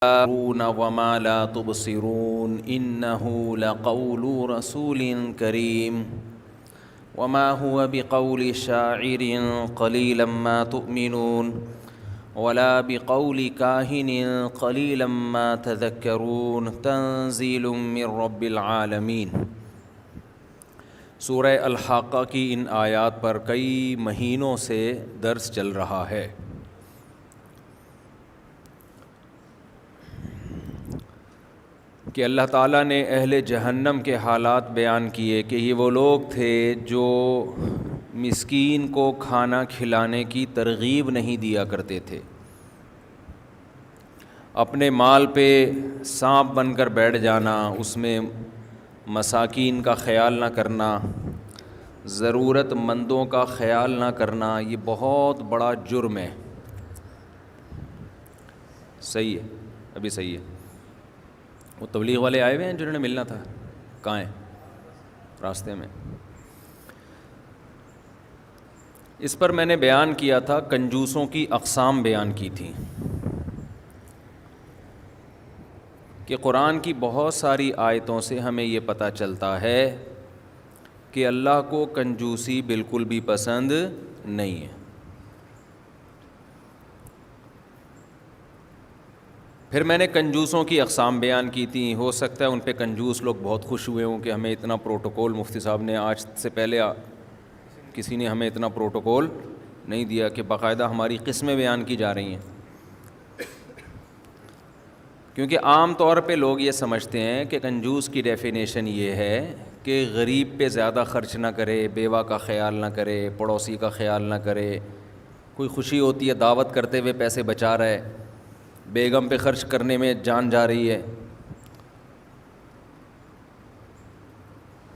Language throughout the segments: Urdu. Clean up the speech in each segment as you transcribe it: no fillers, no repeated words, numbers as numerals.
تبصرون وما لا تبصرون إنه لقول رسول كريم وما هو بقول شاعر قليلا ما تؤمنون ولا بقول كاهن قليلا ما تذكرون تنزيل من رب العالمین۔ سورہ الحاقہ کی ان آیات پر کئی مہینوں سے درس چل رہا ہے۔ کہ اللہ تعالیٰ نے اہل جہنم کے حالات بیان کیے کہ یہ وہ لوگ تھے جو مسکین کو کھانا کھلانے کی ترغیب نہیں دیا کرتے تھے، اپنے مال پہ سانپ بن کر بیٹھ جانا، اس میں مساکین کا خیال نہ کرنا، ضرورت مندوں کا خیال نہ کرنا، یہ بہت بڑا جرم ہے۔ صحیح ہے، ابھی صحیح ہے۔ وہ تبلیغ والے آئے ہوئے ہیں جنہوں نے ملنا تھا، کہاں ہیں؟ راستے میں۔ اس پر میں نے بیان کیا تھا، کنجوسوں کی اقسام بیان کی تھی کہ قرآن کی بہت ساری آیتوں سے ہمیں یہ پتہ چلتا ہے کہ اللہ کو کنجوسی بالکل بھی پسند نہیں ہے۔ پھر میں نے کنجوسوں کی اقسام بیان کی تھیں۔ ہو سکتا ہے ان پہ کنجوس لوگ بہت خوش ہوئے ہوں کہ ہمیں اتنا پروٹوکول، مفتی صاحب نے آج سے پہلے کسی نے ہمیں اتنا پروٹوکول نہیں دیا کہ باقاعدہ ہماری قسمیں بیان کی جا رہی ہیں۔ کیونکہ عام طور پہ لوگ یہ سمجھتے ہیں کہ کنجوس کی ڈیفینیشن یہ ہے کہ غریب پہ زیادہ خرچ نہ کرے، بیوہ کا خیال نہ کرے، پڑوسی کا خیال نہ کرے، کوئی خوشی ہوتی ہے دعوت کرتے ہوئے پیسے بچا رہا ہے، بیگم پہ خرچ کرنے میں جان جا رہی ہے۔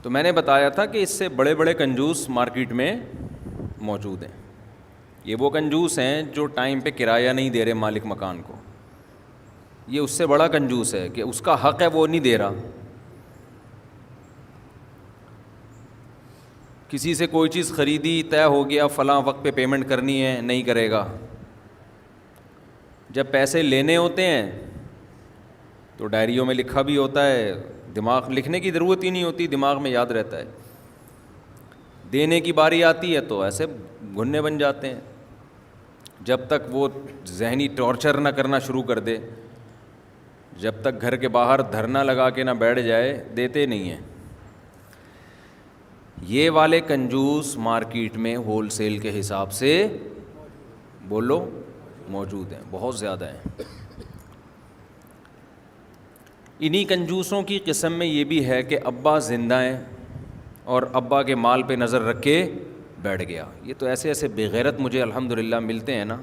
تو میں نے بتایا تھا کہ اس سے بڑے بڑے کنجوس مارکیٹ میں موجود ہیں۔ یہ وہ کنجوس ہیں جو ٹائم پہ کرایہ نہیں دے رہے مالک مکان کو، یہ اس سے بڑا کنجوس ہے کہ اس کا حق ہے وہ نہیں دے رہا۔ کسی سے کوئی چیز خریدی، طے ہو گیا فلاں وقت پہ پیمنٹ کرنی ہے، نہیں کرے گا۔ جب پیسے لینے ہوتے ہیں تو ڈائریوں میں لکھا بھی ہوتا ہے، دماغ لکھنے کی ضرورت ہی نہیں ہوتی، دماغ میں یاد رہتا ہے۔ دینے کی باری آتی ہے تو ایسے گھننے بن جاتے ہیں، جب تک وہ ذہنی ٹارچر نہ کرنا شروع کر دے، جب تک گھر کے باہر دھرنا لگا کے نہ بیٹھ جائے، دیتے نہیں ہیں۔ یہ والے کنجوس مارکیٹ میں ہول سیل کے حساب سے بولو موجود ہیں، بہت زیادہ ہیں۔ انہی کنجوسوں کی قسم میں یہ بھی ہے کہ ابا زندہ ہیں اور ابا کے مال پہ نظر رکھ کے بیٹھ گیا۔ یہ تو ایسے ایسے بے غیرت مجھے الحمدللہ ملتے ہیں نا،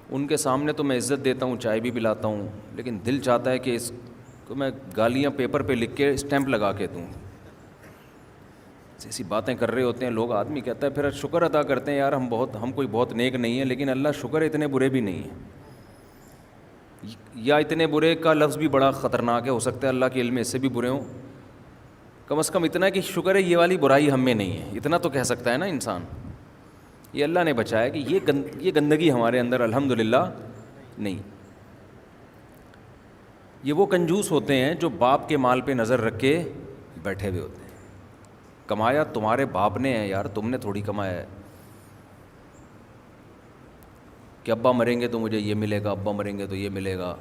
ان کے سامنے تو میں عزت دیتا ہوں، چائے بھی پلاتا ہوں، لیکن دل چاہتا ہے کہ اس کو میں گالیاں پیپر پہ لکھ کے اسٹیمپ لگا کے دوں۔ ایسی باتیں کر رہے ہوتے ہیں لوگ، آدمی کہتا ہے پھر شکر ادا کرتے ہیں یار ہم کوئی بہت نیک نہیں ہیں، لیکن اللہ شکر اتنے برے بھی نہیں ہیں۔ یا اتنے برے کا لفظ بھی بڑا خطرناک ہے، ہو سکتا ہے اللہ کے علم میں اس سے بھی برے ہوں، کم از کم اتنا ہے کہ شکر ہے یہ والی برائی ہم میں نہیں ہے، اتنا تو کہہ سکتا ہے نا انسان۔ یہ اللہ نے بچایا کہ یہ گندگی ہمارے اندر الحمدللہ نہیں۔ یہ وہ کنجوس ہوتے ہیں جو باپ کے مال پہ نظر رکھ کے بیٹھے ہوئے ہوتے ہیں۔ کمایا تمہارے باپ نے ہے یار، تم نے تھوڑی کمایا ہے کہ ابا مریں گے تو مجھے یہ ملے گا، ابا مریں گے تو یہ ملے گا۔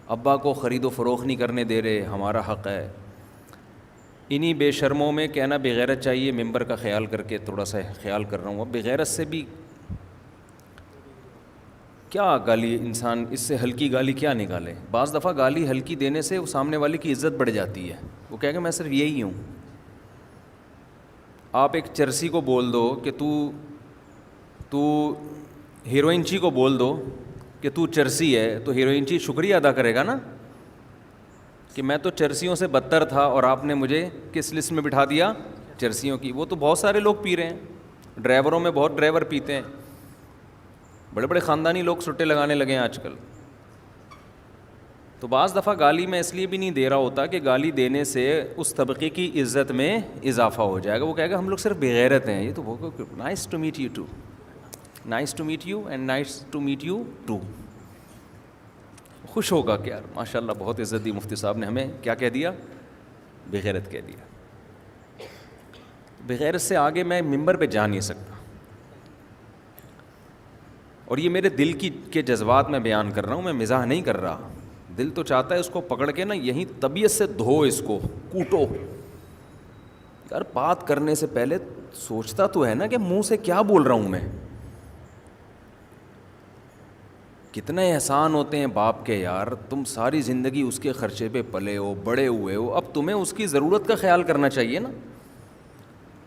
ابا کو خرید و فروخت نہیں کرنے دے رہے، ہمارا حق ہے۔ انہی بے شرموں میں کہنا بغیرت چاہیے، ممبر کا خیال کر کے تھوڑا سا خیال کر رہا ہوں۔ اب بغیرت سے بھی کیا گالی، انسان اس سے ہلکی گالی کیا نکالے؟ بعض دفعہ گالی ہلکی دینے سے سامنے والے کی عزت بڑھ جاتی ہے، وہ کہے کہ میں صرف یہی ہوں۔ آپ ایک چرسی کو بول دو کہ تو ہیروئنچی کو بول دو کہ تو چرسی ہے، تو ہیروئنچی شکریہ ادا کرے گا نا کہ میں تو چرسیوں سے بدتر تھا اور آپ نے مجھے کس لسٹ میں بٹھا دیا؟ چرسیوں کی۔ وہ تو بہت سارے لوگ پی رہے ہیں، ڈرائیوروں میں بہت ڈرائیور پیتے ہیں، بڑے بڑے خاندانی لوگ سٹے لگانے لگے ہیں آج کل۔ تو بعض دفعہ گالی میں اس لیے بھی نہیں دے رہا ہوتا کہ گالی دینے سے اس طبقے کی عزت میں اضافہ ہو جائے گا، وہ کہے گا ہم لوگ صرف بغیرت ہیں۔ یہ تو nice to meet you too, nice to meet you and nice to meet you too. خوش ہوگا کہ یار ماشاء اللہ بہت عزت دی، مفتی صاحب نے ہمیں کیا کہہ دیا، بغیرت کہہ دیا. بغیرت سے آگے میں ممبر پہ جا نہیں سکتا. اور یہ میرے دل کے جذبات میں بیان کر رہا ہوں، میں مزاح نہیں کر رہا. دل تو چاہتا ہے اس کو پکڑ کے نا یہیں طبیعت سے دھو، اس کو کوٹو. یار بات کرنے سے پہلے سوچتا تو ہے نا کہ منہ سے کیا بول رہا ہوں میں. کتنے احسان ہوتے ہیں باپ کے یار، تم ساری زندگی اس کے خرچے پہ پلے ہو، بڑے ہوئے ہو، اب تمہیں اس کی ضرورت کا خیال کرنا چاہیے نا.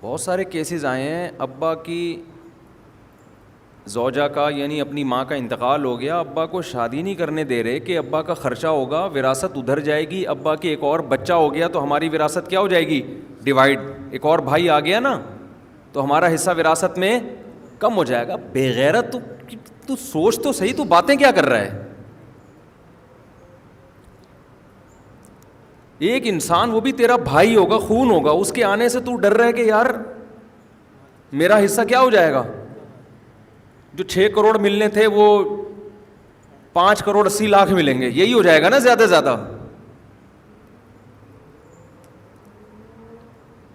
بہت سارے کیسز آئے ہیں، ابا کی زوجہ کا یعنی اپنی ماں کا انتقال ہو گیا، ابا کو شادی نہیں کرنے دے رہے کہ ابا کا خرچہ ہوگا، وراثت ادھر جائے گی. ابا کی ایک اور بچہ ہو گیا تو ہماری وراثت کیا ہو جائے گی، ڈیوائڈ. ایک اور بھائی آ گیا نا تو ہمارا حصہ وراثت میں کم ہو جائے گا. بے غیرت تو سوچ تو صحیح، تو باتیں کیا کر رہا ہے. ایک انسان وہ بھی تیرا بھائی ہوگا، خون ہوگا، اس کے آنے سے تو ڈر رہا ہے کہ یار میرا حصہ کیا ہو جائے گا. جو 6 کروڑ ملنے تھے وہ 5 کروڑ 80 لاکھ ملیں گے، یہی ہو جائے گا نا زیادہ سے زیادہ.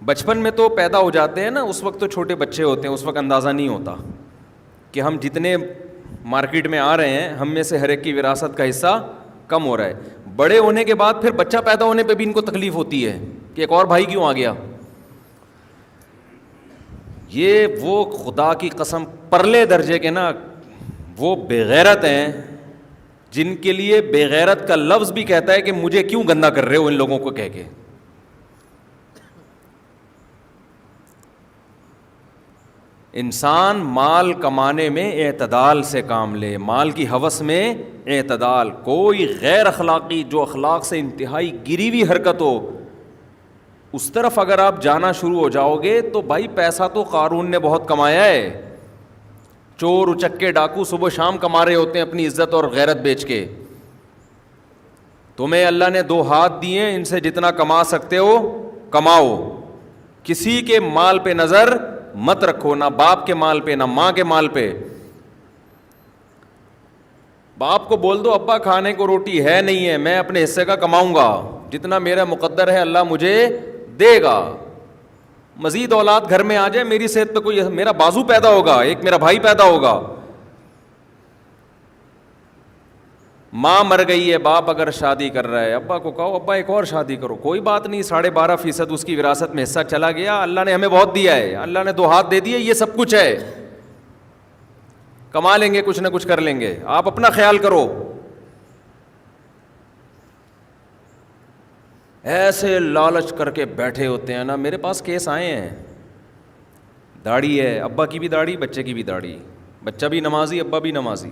بچپن میں تو پیدا ہو جاتے ہیں نا، اس وقت تو چھوٹے بچے ہوتے ہیں، اس وقت اندازہ نہیں ہوتا کہ ہم جتنے مارکیٹ میں آ رہے ہیں ہم میں سے ہر ایک کی وراثت کا حصہ کم ہو رہا ہے. بڑے ہونے کے بعد پھر بچہ پیدا ہونے پہ بھی ان کو تکلیف ہوتی ہے کہ ایک اور بھائی کیوں آ گیا. یہ وہ خدا کی قسم پرلے درجے کے نا وہ بےغیرت ہیں جن کے لیے بےغیرت کا لفظ بھی کہتا ہے کہ مجھے کیوں گندا کر رہے ہو ان لوگوں کو کہہ کے. انسان مال کمانے میں اعتدال سے کام لے، مال کی ہوس میں اعتدال. کوئی غیر اخلاقی جو اخلاق سے انتہائی گری ہوئی حرکت ہو اس طرف اگر آپ جانا شروع ہو جاؤ گے تو بھائی پیسہ تو قارون نے بہت کمایا ہے. چور اچکے ڈاکو صبح شام کما رہے ہوتے ہیں اپنی عزت اور غیرت بیچ کے. تمہیں اللہ نے 2 ہاتھ دیے، ان سے جتنا کما سکتے ہو کماؤ. کسی کے مال پہ نظر مت رکھو، نہ باپ کے مال پہ نہ ماں کے مال پہ. باپ کو بول دو ابا کھانے کو روٹی ہے نہیں ہے، میں اپنے حصے کا کماؤں گا، جتنا میرا مقدر ہے اللہ مجھے دے گا. مزید اولاد گھر میں آ جائے، میری صحت پہ کوئی، میرا بازو پیدا ہوگا، ایک میرا بھائی پیدا ہوگا. ماں مر گئی ہے، باپ اگر شادی کر رہا ہے، ابا کو کہو ابا ایک اور شادی کرو، کوئی بات نہیں، 12.5% اس کی وراثت میں حصہ چلا گیا، اللہ نے ہمیں بہت دیا ہے، اللہ نے 2 ہاتھ دے دیے، یہ سب کچھ ہے، کما لیں گے، کچھ نہ کچھ کر لیں گے، آپ اپنا خیال کرو. ایسے لالچ کر کے بیٹھے ہوتے ہیں نا. میرے پاس کیس آئے ہیں، داڑھی ہے، ابا کی بھی داڑھی، بچے کی بھی داڑھی، بچہ بھی نمازی ابا بھی نمازی.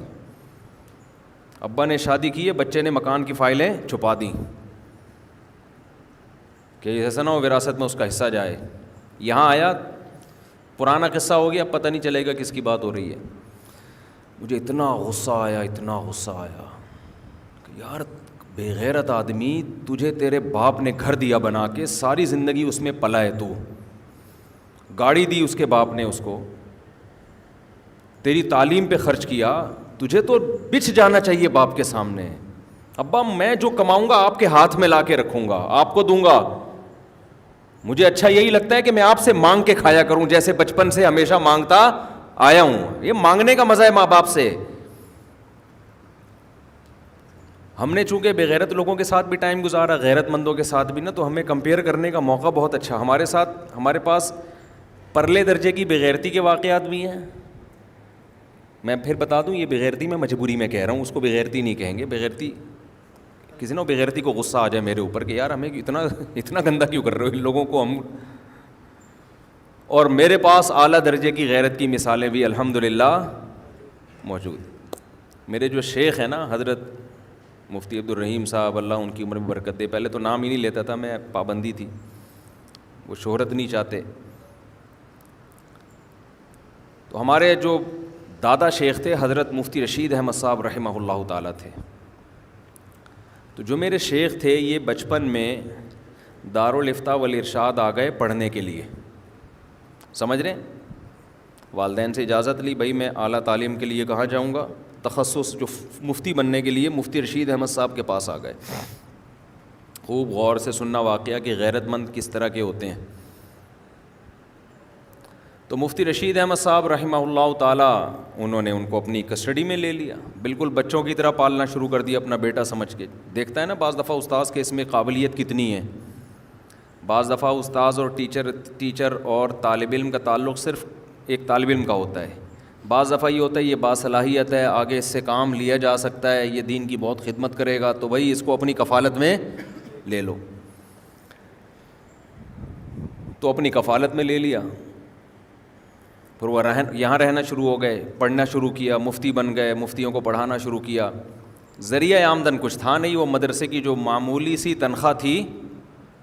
ابا نے شادی کی ہے، بچے نے مکان کی فائلیں چھپا دیں کہ ایسا نہ ہو وراثت میں اس کا حصہ جائے. یہاں آیا، پرانا قصہ ہو گیا، اب پتہ نہیں چلے گا کس کی بات ہو رہی ہے. مجھے اتنا غصہ آیا کہ یار بے غیرت آدمی، تجھے تیرے باپ نے گھر دیا بنا کے، ساری زندگی اس میں پلا ہے، تو گاڑی دی اس کے باپ نے اس کو، تیری تعلیم پہ خرچ کیا، تجھے تو بچھ جانا چاہیے باپ کے سامنے. ابا میں جو کماؤں گا آپ کے ہاتھ میں لا کے رکھوں گا، آپ کو دوں گا. مجھے اچھا یہی لگتا ہے کہ میں آپ سے مانگ کے کھایا کروں، جیسے بچپن سے ہمیشہ مانگتا آیا ہوں. یہ مانگنے کا مزہ ہے ماں باپ سے. ہم نے چونکہ بغیرت لوگوں کے ساتھ بھی ٹائم گزارا، غیرت مندوں کے ساتھ بھی نا، تو ہمیں کمپیئر کرنے کا موقع بہت اچھا. ہمارے پاس پرلے درجے کی بغیرتی کے واقعات بھی ہیں. میں پھر بتا دوں، یہ بغیرتی میں مجبوری میں کہہ رہا ہوں، اس کو بغیرتی نہیں کہیں گے. بغیرتی کسی نے بغیرتی کو غصہ آ جائے میرے اوپر کہ یار ہمیں اتنا گندا کیوں کر رہے ہو ان لوگوں کو ہم. اور میرے پاس اعلیٰ درجے کی غیرت کی مثالیں بھی الحمدللہ موجود. میرے جو شیخ ہیں نا حضرت مفتی عبدالرحیم صاحب، اللہ ان کی عمر میں برکت دے، پہلے تو نام ہی نہیں لیتا تھا میں، پابندی تھی، وہ شہرت نہیں چاہتے. تو ہمارے جو دادا شیخ تھے حضرت مفتی رشید احمد صاحب رحمہ اللہ تعالیٰ تھے. تو جو میرے شیخ تھے یہ بچپن میں دارالفتاء والارشاد آ گئے پڑھنے کے لیے، سمجھ رہے ہیں؟ والدین سے اجازت لی، بھائی میں اعلیٰ تعلیم کے لیے کہاں جاؤں گا؟ تخصص جو مفتی بننے کے لیے مفتی رشید احمد صاحب کے پاس آ گئے. خوب غور سے سننا واقعہ کہ غیرت مند کس طرح کے ہوتے ہیں. تو مفتی رشید احمد صاحب رحمہ اللہ تعالیٰ انہوں نے ان کو اپنی کسٹڈی میں لے لیا, بالکل بچوں کی طرح پالنا شروع کر دیا اپنا بیٹا سمجھ کے. دیکھتا ہے نا بعض دفعہ استاذ کے اس میں قابلیت کتنی ہے. بعض دفعہ استاذ اور ٹیچر اور طالب علم کا تعلق صرف ایک طالب علم کا ہوتا ہے. بعض دفعہ یہ ہوتا ہے یہ باصلاحیت ہے, آگے اس سے کام لیا جا سکتا ہے, یہ دین کی بہت خدمت کرے گا, تو بھائی اس کو اپنی کفالت میں لے لو. تو اپنی کفالت میں لے لیا. پھر وہ یہاں رہنا شروع ہو گئے, پڑھنا شروع کیا, مفتی بن گئے, مفتیوں کو پڑھانا شروع کیا. ذریعہ آمدن کچھ تھا نہیں, وہ مدرسے کی جو معمولی سی تنخواہ تھی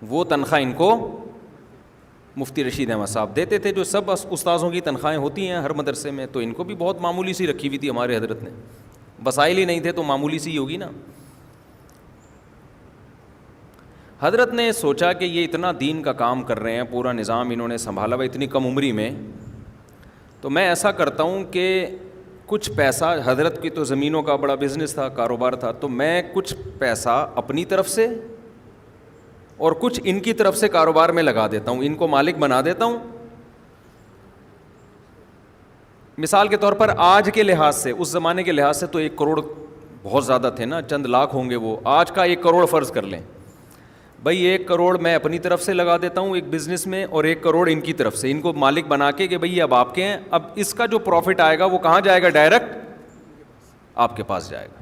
وہ تنخواہ ان کو مفتی رشید احمد صاحب دیتے تھے, جو سب استاذوں کی تنخواہیں ہوتی ہیں ہر مدرسے میں. تو ان کو بھی بہت معمولی سی رکھی ہوئی تھی ہمارے حضرت نے, وسائل ہی نہیں تھے تو معمولی سی ہوگی نا. حضرت نے سوچا کہ یہ اتنا دین کا کام کر رہے ہیں, پورا نظام انہوں نے سنبھالا ہوا اتنی کم عمری میں, تو میں ایسا کرتا ہوں کہ کچھ پیسہ, حضرت کی تو زمینوں کا بڑا بزنس تھا, کاروبار تھا, تو میں کچھ پیسہ اپنی طرف سے اور کچھ ان کی طرف سے کاروبار میں لگا دیتا ہوں, ان کو مالک بنا دیتا ہوں. مثال کے طور پر آج کے لحاظ سے, اس زمانے کے لحاظ سے تو 1 کروڑ بہت زیادہ تھے نا, چند لاکھ ہوں گے وہ. آج کا 1 کروڑ فرض کر لیں بھائی, 1 کروڑ میں اپنی طرف سے لگا دیتا ہوں ایک بزنس میں, اور 1 کروڑ ان کی طرف سے, ان کو مالک بنا کے کہ بھئی اب آپ کے ہیں. اب اس کا جو پروفٹ آئے گا وہ کہاں جائے گا؟ ڈائریکٹ آپ کے پاس جائے گا,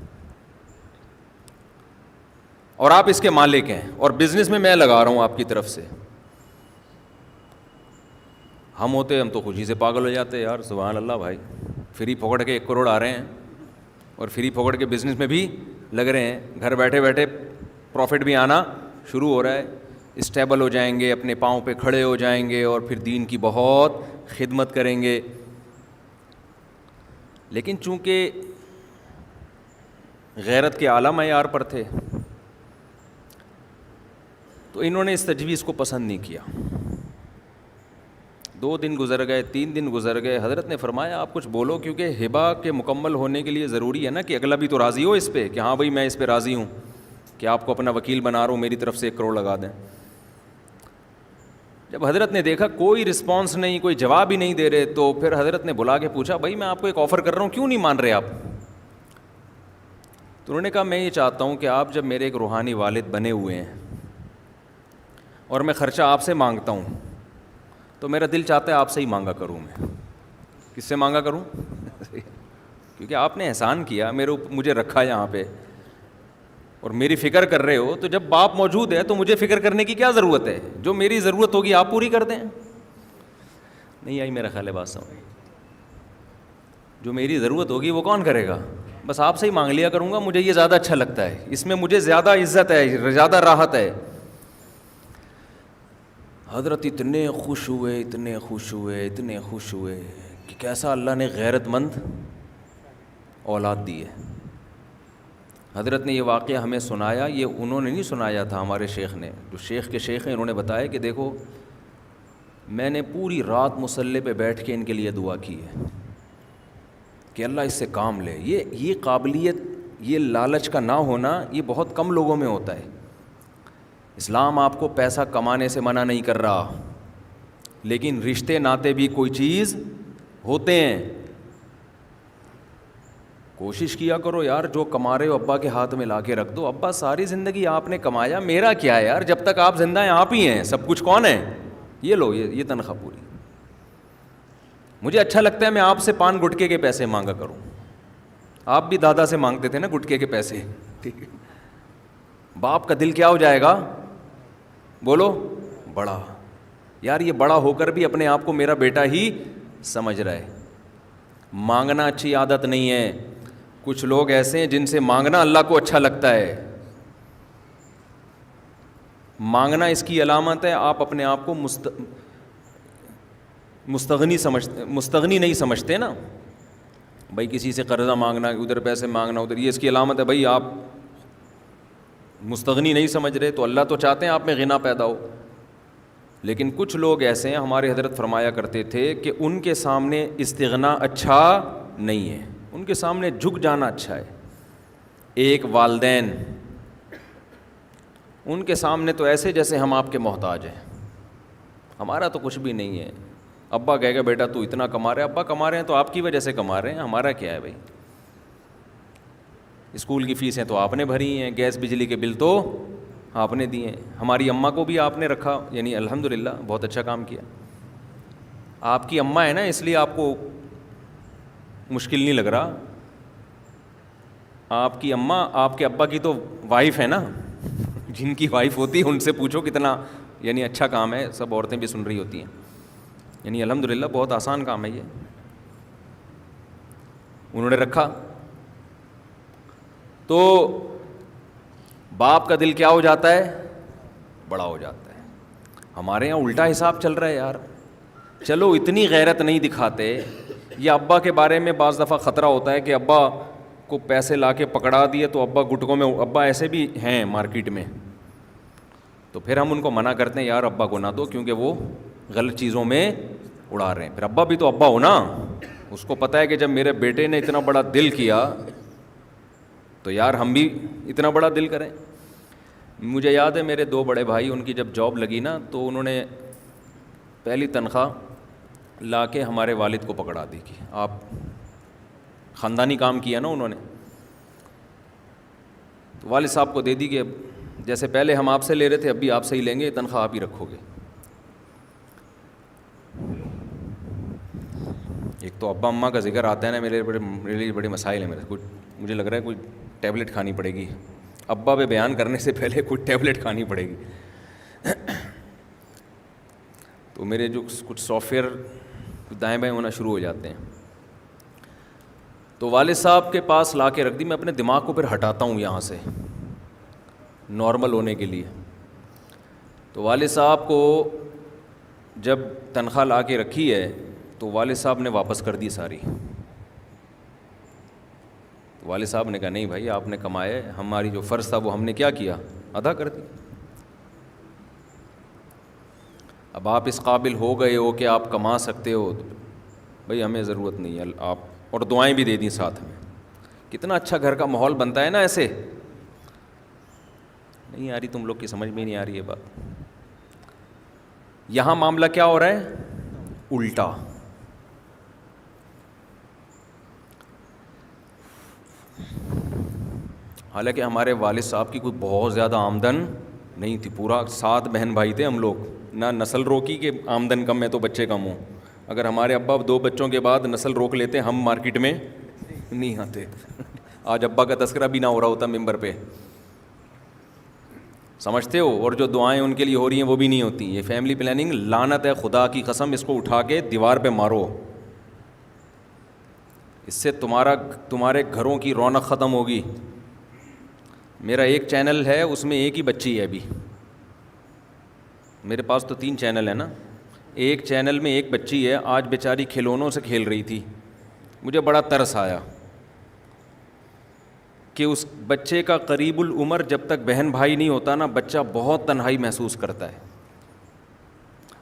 اور آپ اس کے مالک ہیں, اور بزنس میں لگا رہا ہوں آپ کی طرف سے. ہم تو خوشی سے پاگل ہو جاتے, یار سبحان اللہ بھائی, فری پھوکڑ کے 1 کروڑ آ رہے ہیں, اور فری پھوکڑ کے بزنس میں بھی لگ رہے ہیں, گھر بیٹھے بیٹھے پروفٹ بھی آنا شروع ہو رہا ہے, اسٹیبل ہو جائیں گے, اپنے پاؤں پہ کھڑے ہو جائیں گے, اور پھر دین کی بہت خدمت کریں گے. لیکن چونکہ غیرت کے اعلیٰ معیار پر تھے تو انہوں نے اس تجویز کو پسند نہیں کیا. 2 دن گزر گئے, 3 دن گزر گئے. حضرت نے فرمایا آپ کچھ بولو, کیونکہ ہبہ کے مکمل ہونے کے لیے ضروری ہے نا کہ اگلا بھی تو راضی ہو اس پہ کہ ہاں بھائی میں اس پہ راضی ہوں کہ آپ کو اپنا وکیل بنا رہا ہوں, میری طرف سے 1 کروڑ لگا دیں. جب حضرت نے دیکھا کوئی رسپانس نہیں, کوئی جواب ہی نہیں دے رہے, تو پھر حضرت نے بلا کے پوچھا بھائی میں آپ کو ایک آفر کر رہا ہوں, کیوں نہیں مان رہے آپ؟ تو انہوں نے کہا میں یہ چاہتا ہوں کہ آپ جب میرے ایک روحانی والد بنے ہوئے ہیں اور میں خرچہ آپ سے مانگتا ہوں, تو میرا دل چاہتا ہے آپ سے ہی مانگا کروں. میں کس سے مانگا کروں؟ کیونکہ آپ نے احسان کیا, مجھے رکھا یہاں پہ اور میری فکر کر رہے ہو, تو جب باپ موجود ہے تو مجھے فکر کرنے کی کیا ضرورت ہے؟ جو میری ضرورت ہوگی آپ پوری کر دیں. نہیں آئی میرا خیال ہے بات سمجھ. جو میری ضرورت ہوگی وہ کون کرے گا؟ بس آپ سے ہی مانگ لیا کروں گا, مجھے یہ زیادہ اچھا لگتا ہے, اس میں مجھے زیادہ عزت ہے, زیادہ راحت ہے. حضرت اتنے خوش ہوئے کہ کیسا اللہ نے غیرت مند اولاد دی ہے. حضرت نے یہ واقعہ ہمیں سنایا, یہ انہوں نے نہیں سنایا تھا, ہمارے شیخ نے, جو شیخ کے شیخ ہیں, انہوں نے بتایا کہ دیکھو میں نے پوری رات مصلی پہ بیٹھ کے ان کے لیے دعا کی ہے کہ اللہ اس سے کام لے. یہ قابلیت, یہ لالچ کا نہ ہونا یہ بہت کم لوگوں میں ہوتا ہے. اسلام آپ کو پیسہ کمانے سے منع نہیں کر رہا, لیکن رشتے ناتے بھی کوئی چیز ہوتے ہیں. کوشش کیا کرو یار, جو کما رہے ہو ابا کے ہاتھ میں لا کے رکھ دو. ابا ساری زندگی آپ نے کمایا, میرا کیا ہے یار, جب تک آپ زندہ ہیں آپ ہی ہیں, سب کچھ کون ہے؟ یہ لو, یہ تنخواہ پوری. مجھے اچھا لگتا ہے میں آپ سے پان گٹکے کے پیسے مانگا کروں. آپ بھی دادا سے مانگتے تھے نا گٹکے کے پیسے, ٹھیک ہے. باپ کا دل کیا ہو جائے گا؟ بولو, بڑا. یار یہ بڑا ہو کر بھی اپنے آپ کو میرا بیٹا ہی سمجھ رہا ہے. مانگنا اچھی عادت نہیں ہے. کچھ لوگ ایسے ہیں جن سے مانگنا اللہ کو اچھا لگتا ہے. مانگنا اس کی علامت ہے آپ اپنے آپ کو مستغنی نہیں سمجھتے نا. بھائی کسی سے قرضہ مانگنا, ادھر پیسے مانگنا, ادھر, یہ اس کی علامت ہے بھائی آپ مستغنی نہیں سمجھ رہے. تو اللہ تو چاہتے ہیں آپ میں غنا پیدا ہو. لیکن کچھ لوگ ایسے ہیں, ہمارے حضرت فرمایا کرتے تھے کہ ان کے سامنے استغنا اچھا نہیں ہے. ان کے سامنے جھک جانا اچھا ہے. ایک والدین ان کے سامنے تو ایسے جیسے ہم آپ کے محتاج ہیں, ہمارا تو کچھ بھی نہیں ہے. ابا کہے گا بیٹا تو اتنا کما رہے, ابا کما رہے ہیں تو آپ کی وجہ سے کما رہے ہیں, ہمارا کیا ہے بھائی. اسکول کی فیسیں تو آپ نے بھری ہیں, گیس بجلی کے بل تو آپ نے دیے ہیں, ہماری اماں کو بھی آپ نے رکھا, یعنی الحمدللہ بہت اچھا کام کیا. آپ کی اماں ہے نا, اس لیے آپ کو مشکل نہیں لگ رہا. آپ کی اماں آپ کے ابا کی تو وائف ہے نا, جن کی وائف ہوتی ہے ان سے پوچھو کتنا یعنی اچھا کام ہے. سب عورتیں بھی سن رہی ہوتی ہیں, یعنی الحمدللہ بہت آسان کام ہے یہ. انہوں نے رکھا تو باپ کا دل کیا ہو جاتا ہے, بڑا ہو جاتا ہے. ہمارے یہاں الٹا حساب چل رہا ہے یار. چلو اتنی غیرت نہیں دکھاتے, یا ابا کے بارے میں بعض دفعہ خطرہ ہوتا ہے کہ ابا کو پیسے لا کے پکڑا دیے تو ابا گٹکوں میں, ابا ایسے بھی ہیں مارکیٹ میں, تو پھر ہم ان کو منع کرتے ہیں یار ابا کو نہ دو کیونکہ وہ غلط چیزوں میں اڑا رہے ہیں. پھر ابا بھی تو ابا ہو نا, اس کو پتہ ہے کہ جب میرے بیٹے نے اتنا بڑا دل کیا تو یار ہم بھی اتنا بڑا دل کریں. مجھے یاد ہے میرے 2 بڑے بھائی, ان کی جب جاب لگی نا تو انہوں نے پہلی تنخواہ لا کے ہمارے والد کو پکڑا دی کہ آپ خاندانی کام کیا نا انہوں نے, تو والد صاحب کو دے دی کہ جیسے پہلے ہم آپ سے لے رہے تھے اب بھی آپ سے ہی لیں گے, تنخواہ آپ ہی رکھو گے. ایک تو ابا اماں کا ذکر آتا ہے نا, میرے لیے بڑے مسائل ہیں. مجھے لگ رہا ہے کوئی ٹیبلٹ کھانی پڑے گی, ابا پہ بیان کرنے سے پہلے کوئی ٹیبلٹ کھانی پڑے گی. تو میرے جو کچھ سافٹ ویئر دائیں بائیں ہونا شروع ہو جاتے ہیں. تو والد صاحب کے پاس لا کے رکھ دی. میں اپنے دماغ کو پھر ہٹاتا ہوں یہاں سے نارمل ہونے کے لیے. تو والد صاحب کو جب تنخواہ لا کے رکھی ہے تو والد صاحب نے واپس کر دی ساری. والد صاحب نے کہا نہیں بھائی آپ نے کمائے, ہماری جو فرض تھا وہ ہم نے کیا کیا, ادا کر دی. اب آپ اس قابل ہو گئے ہو کہ آپ کما سکتے ہو تو بھائی ہمیں ضرورت نہیں ہے آپ, اور دعائیں بھی دے دیں ساتھ میں. کتنا اچھا گھر کا ماحول بنتا ہے نا ایسے. نہیں آ رہی تم لوگ کی سمجھ میں نہیں آ رہی ہے بات. یہاں معاملہ کیا ہو رہا ہے, الٹا. حالانکہ ہمارے والد صاحب کی کوئی بہت زیادہ آمدن نہیں تھی, پورا 7 بہن بھائی تھے ہم لوگ, نہ نسل روکی کہ آمدن کم ہے تو بچے کم ہوں. اگر ہمارے ابا 2 بچوں کے بعد نسل روک لیتے ہم مارکیٹ میں نہیں آتے, آج ابا کا تذکرہ بھی نہ ہو رہا ہوتا ممبر پہ. سمجھتے ہو, اور جو دعائیں ان کے لیے ہو رہی ہیں وہ بھی نہیں ہوتی. یہ فیملی پلاننگ لعنت ہے, خدا کی قسم اس کو اٹھا کے دیوار پہ مارو. اس سے تمہارے گھروں کی رونق ختم ہوگی. میرا ایک چینل ہے اس میں ایک ہی بچی ہے ابھی, میرے پاس تو 3 چینل ہیں نا. ایک چینل میں ایک بچی ہے, آج بیچاری کھلونوں سے کھیل رہی تھی. مجھے بڑا ترس آیا کہ اس بچے کا قریب العمر جب تک بہن بھائی نہیں ہوتا نا, بچہ بہت تنہائی محسوس کرتا ہے.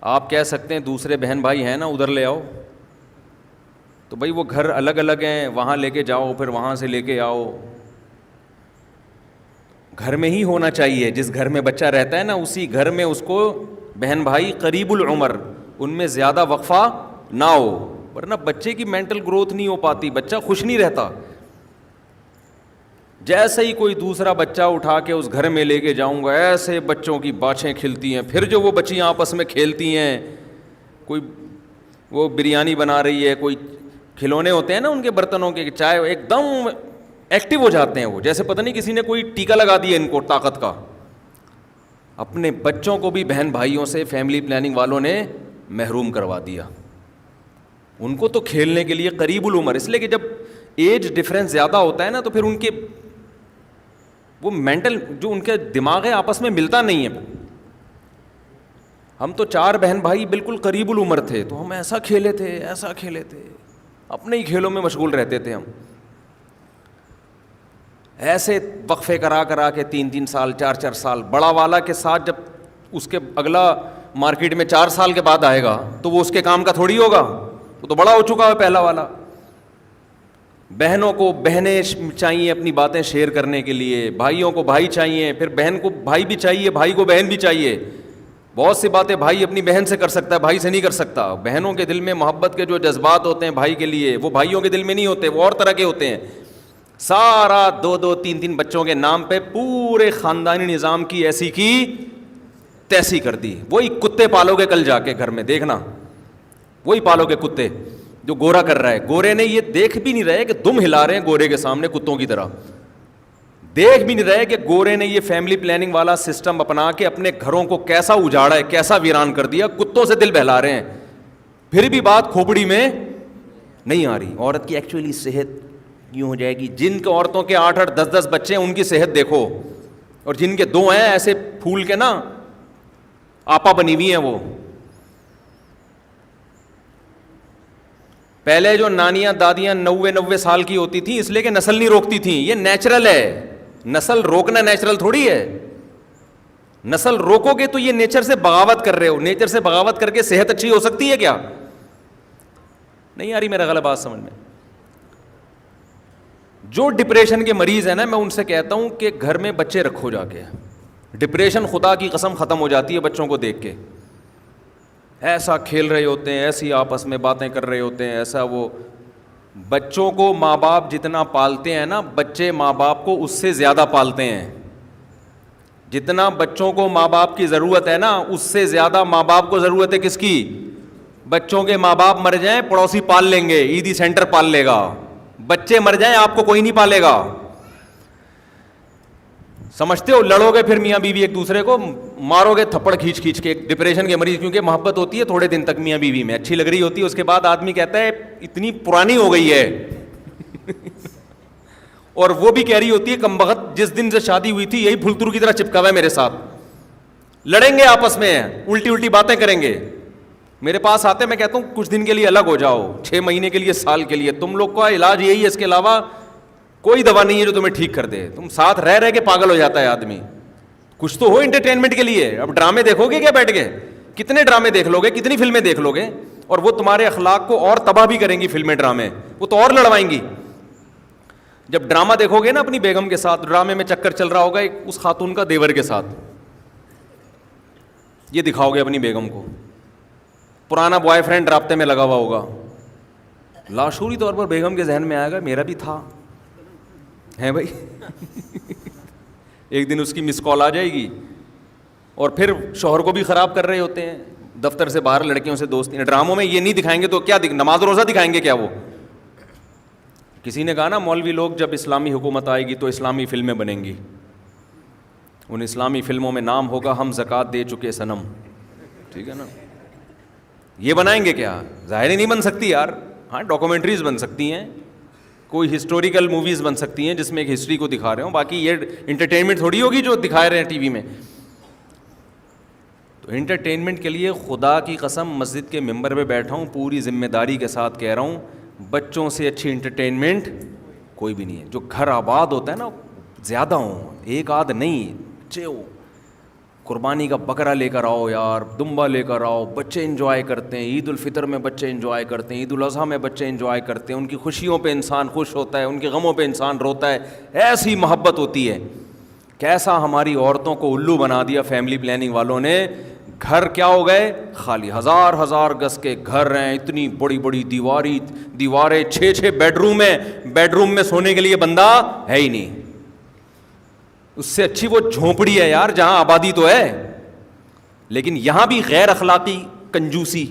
آپ کہہ سکتے ہیں دوسرے بہن بھائی ہیں نا ادھر لے آؤ, تو بھائی وہ گھر الگ الگ ہیں, وہاں لے کے جاؤ پھر وہاں سے لے کے آؤ. گھر میں ہی ہونا چاہیے, جس گھر میں بچہ رہتا ہے نا اسی گھر میں اس کو بہن بھائی قریب العمر, ان میں زیادہ وقفہ نہ ہو, ورنہ بچے کی مینٹل گروتھ نہیں ہو پاتی, بچہ خوش نہیں رہتا. جیسے ہی کوئی دوسرا بچہ اٹھا کے اس گھر میں لے کے جاؤں گا, ایسے بچوں کی باچھیں کھلتی ہیں. پھر جو وہ بچیاں آپس میں کھیلتی ہیں, کوئی وہ بریانی بنا رہی ہے, کوئی کھلونے ہوتے ہیں نا ان کے برتنوں کے, چائے ایک دم ایکٹیو ہو جاتے ہیں وہ, جیسے پتہ نہیں کسی نے کوئی ٹیکا لگا دیا ان کو طاقت کا. اپنے بچوں کو بھی بہن بھائیوں سے فیملی پلاننگ والوں نے محروم کروا دیا. ان کو تو کھیلنے کے لیے قریب العمر, اس لیے کہ جب ایج ڈفرینس زیادہ ہوتا ہے نا تو پھر ان کے وہ مینٹل جو ان کے دماغ ہے آپس میں ملتا نہیں ہے. ہم تو 4 بہن بھائی بالکل قریب العمر تھے, تو ہم ایسا کھیلے تھے, اپنے ہی کھیلوں میں مشغول رہتے تھے. ہم ایسے وقفے کرا کے 3 سال 4 سال, بڑا والا کے ساتھ جب اس کے اگلا مارکیٹ میں 4 سال کے بعد آئے گا تو وہ اس کے کام کا تھوڑی ہوگا, وہ تو بڑا ہو چکا ہے پہلا والا. بہنوں کو بہنیں چاہیے اپنی باتیں شیئر کرنے کے لیے, بھائیوں کو بھائی چاہیے, پھر بہن کو بھائی بھی چاہیے, بھائی کو بہن بھی چاہیے. بہت سی باتیں بھائی اپنی بہن سے کر سکتا ہے, بھائی سے نہیں کر سکتا. بہنوں کے دل میں محبت کے جو جذبات ہوتے ہیں بھائی کے لیے, وہ بھائیوں کے دل میں نہیں ہوتے, وہ اور طرح کے ہوتے ہیں. سارا 2-2 3-3 بچوں کے نام پہ پورے خاندانی نظام کی ایسی کی تیسی کر دی. وہی کتے پالو گے کل جا کے گھر میں, دیکھنا وہی پالو گے کتے جو گورا کر رہا ہے. گورے نے یہ دیکھ بھی نہیں رہے کہ دم ہلا رہے ہیں گورے کے سامنے کتوں کی طرح, دیکھ بھی نہیں رہے کہ گورے نے یہ فیملی پلاننگ والا سسٹم اپنا کے اپنے گھروں کو کیسا اجاڑا ہے, کیسا ویران کر دیا. کتوں سے دل بہلا رہے ہیں, پھر بھی بات کھوپڑی میں نہیں آ رہی. عورت کی ایکچولی صحت یوں ہو جائے گی, جن کے عورتوں کے 8-8 10-10 بچے ہیں ان کی صحت دیکھو, اور جن کے 2 ہیں ایسے پھول کے نا آپا بنی ہوئی ہیں. وہ پہلے جو نانیاں دادیاں 90 سال کی ہوتی تھیں اس لیے کہ نسل نہیں روکتی تھیں. یہ نیچرل ہے, نسل روکنا نیچرل تھوڑی ہے. نسل روکو گے تو یہ نیچر سے بغاوت کر رہے ہو. نیچر سے بغاوت کر کے صحت اچھی ہو سکتی ہے کیا؟ نہیں آ رہی میرا غلط بات سمجھ میں. جو ڈپریشن کے مریض ہیں نا, میں ان سے کہتا ہوں کہ گھر میں بچے رکھو جا کے. ڈپریشن خدا کی قسم ختم ہو جاتی ہے بچوں کو دیکھ کے. ایسا کھیل رہے ہوتے ہیں, ایسی آپس میں باتیں کر رہے ہوتے ہیں, ایسا وہ. بچوں کو ماں باپ جتنا پالتے ہیں نا, بچے ماں باپ کو اس سے زیادہ پالتے ہیں. جتنا بچوں کو ماں باپ کی ضرورت ہے نا, اس سے زیادہ ماں باپ کو ضرورت ہے کس کی؟ بچوں کے ماں باپ مر جائیں پڑوسی پال لیں گے, عیدی سینٹر پال لے گا. بچے مر جائیں آپ کو کوئی نہیں پالے گا. سمجھتے ہو؟ لڑو گے پھر میاں بیوی ایک دوسرے کو, مارو گے تھپڑ کھینچ کھینچ کے. ڈپریشن کے مریض, کیونکہ محبت ہوتی ہے تھوڑے دن تک میاں بیوی میں, اچھی لگ رہی ہوتی ہے, اس کے بعد آدمی کہتا ہے اتنی پرانی ہو گئی ہے. اور وہ بھی کہہ رہی ہوتی ہے کمبخت جس دن سے شادی ہوئی تھی یہی پھلترو کی طرح چپکا ہوا ہے میرے ساتھ. لڑیں گے آپس میں, الٹی الٹی باتیں کریں گے. میرے پاس آتے میں کہتا ہوں کچھ دن کے لیے الگ ہو جاؤ, 6 مہینے کے لیے, سال کے لیے. تم لوگ کا علاج یہی ہے, اس کے علاوہ کوئی دوا نہیں ہے جو تمہیں ٹھیک کر دے. تم ساتھ رہ رہ کے پاگل ہو جاتا ہے آدمی. کچھ تو ہو انٹرٹینمنٹ کے لیے. اب ڈرامے دیکھو گے کیا بیٹھ کے؟ کتنے ڈرامے دیکھ لو گے, کتنی فلمیں دیکھ لو گے, اور وہ تمہارے اخلاق کو اور تباہ بھی کریں گی. فلمیں ڈرامے وہ تو اور لڑوائیں گی. جب ڈرامہ دیکھو گے نا اپنی بیگم کے ساتھ, ڈرامے میں چکر چل رہا ہوگا ایک اس خاتون کا دیور کے ساتھ, یہ دکھاؤ گے اپنی بیگم کو, پرانا بوائے فرینڈ رابطے میں لگا ہوا ہوگا, لاشعوری طور پر بیگم کے ذہن میں آئے گا میرا بھی تھا ہے بھائی. ایک دن اس کی مس کال آ جائے گی, اور پھر شوہر کو بھی خراب کر رہے ہوتے ہیں, دفتر سے باہر لڑکیوں سے دوستی. ڈراموں میں یہ نہیں دکھائیں گے تو کیا نماز روزہ دکھائیں گے کیا وہ؟ کسی نے کہا نا مولوی لوگ جب اسلامی حکومت آئے گی تو اسلامی فلمیں بنیں گی. ان اسلامی فلموں میں نام ہوگا ہم زکوٰۃ دے چکے صنم. ٹھیک ہے نا, یہ بنائیں گے کیا؟ ظاہر ہی نہیں بن سکتی یار. ہاں ڈاکومنٹریز بن سکتی ہیں, کوئی ہسٹوریکل موویز بن سکتی ہیں جس میں ایک ہسٹری کو دکھا رہے ہوں, باقی یہ انٹرٹینمنٹ تھوڑی ہوگی جو دکھا رہے ہیں ٹی وی میں. تو انٹرٹینمنٹ کے لیے خدا کی قسم مسجد کے ممبر پہ بیٹھا ہوں, پوری ذمہ داری کے ساتھ کہہ رہا ہوں, بچوں سے اچھی انٹرٹینمنٹ کوئی بھی نہیں ہے. جو گھر آباد ہوتا ہے نا, زیادہ ہوں, ایک آدھ نہیں, اچھے ہو. قربانی کا بکرا لے کر آؤ یار, دمبا لے کر آؤ, بچے انجوائے کرتے ہیں. عید الفطر میں بچے انجوائے کرتے ہیں, عید الاضحیٰ میں بچے انجوائے کرتے ہیں. ان کی خوشیوں پہ انسان خوش ہوتا ہے, ان کے غموں پہ انسان روتا ہے. ایسی محبت ہوتی ہے. کیسا ہماری عورتوں کو الو بنا دیا فیملی پلاننگ والوں نے. گھر کیا ہو گئے؟ خالی. ہزار گز کے گھر ہیں, اتنی بڑی بڑی دیواریں, 6 بیڈ روم ہیں. بیڈ روم میں سونے کے لیے بندہ ہے ہی نہیں. اس سے اچھی وہ جھونپڑی ہے یار جہاں آبادی تو ہے. لیکن یہاں بھی غیر اخلاقی کنجوسی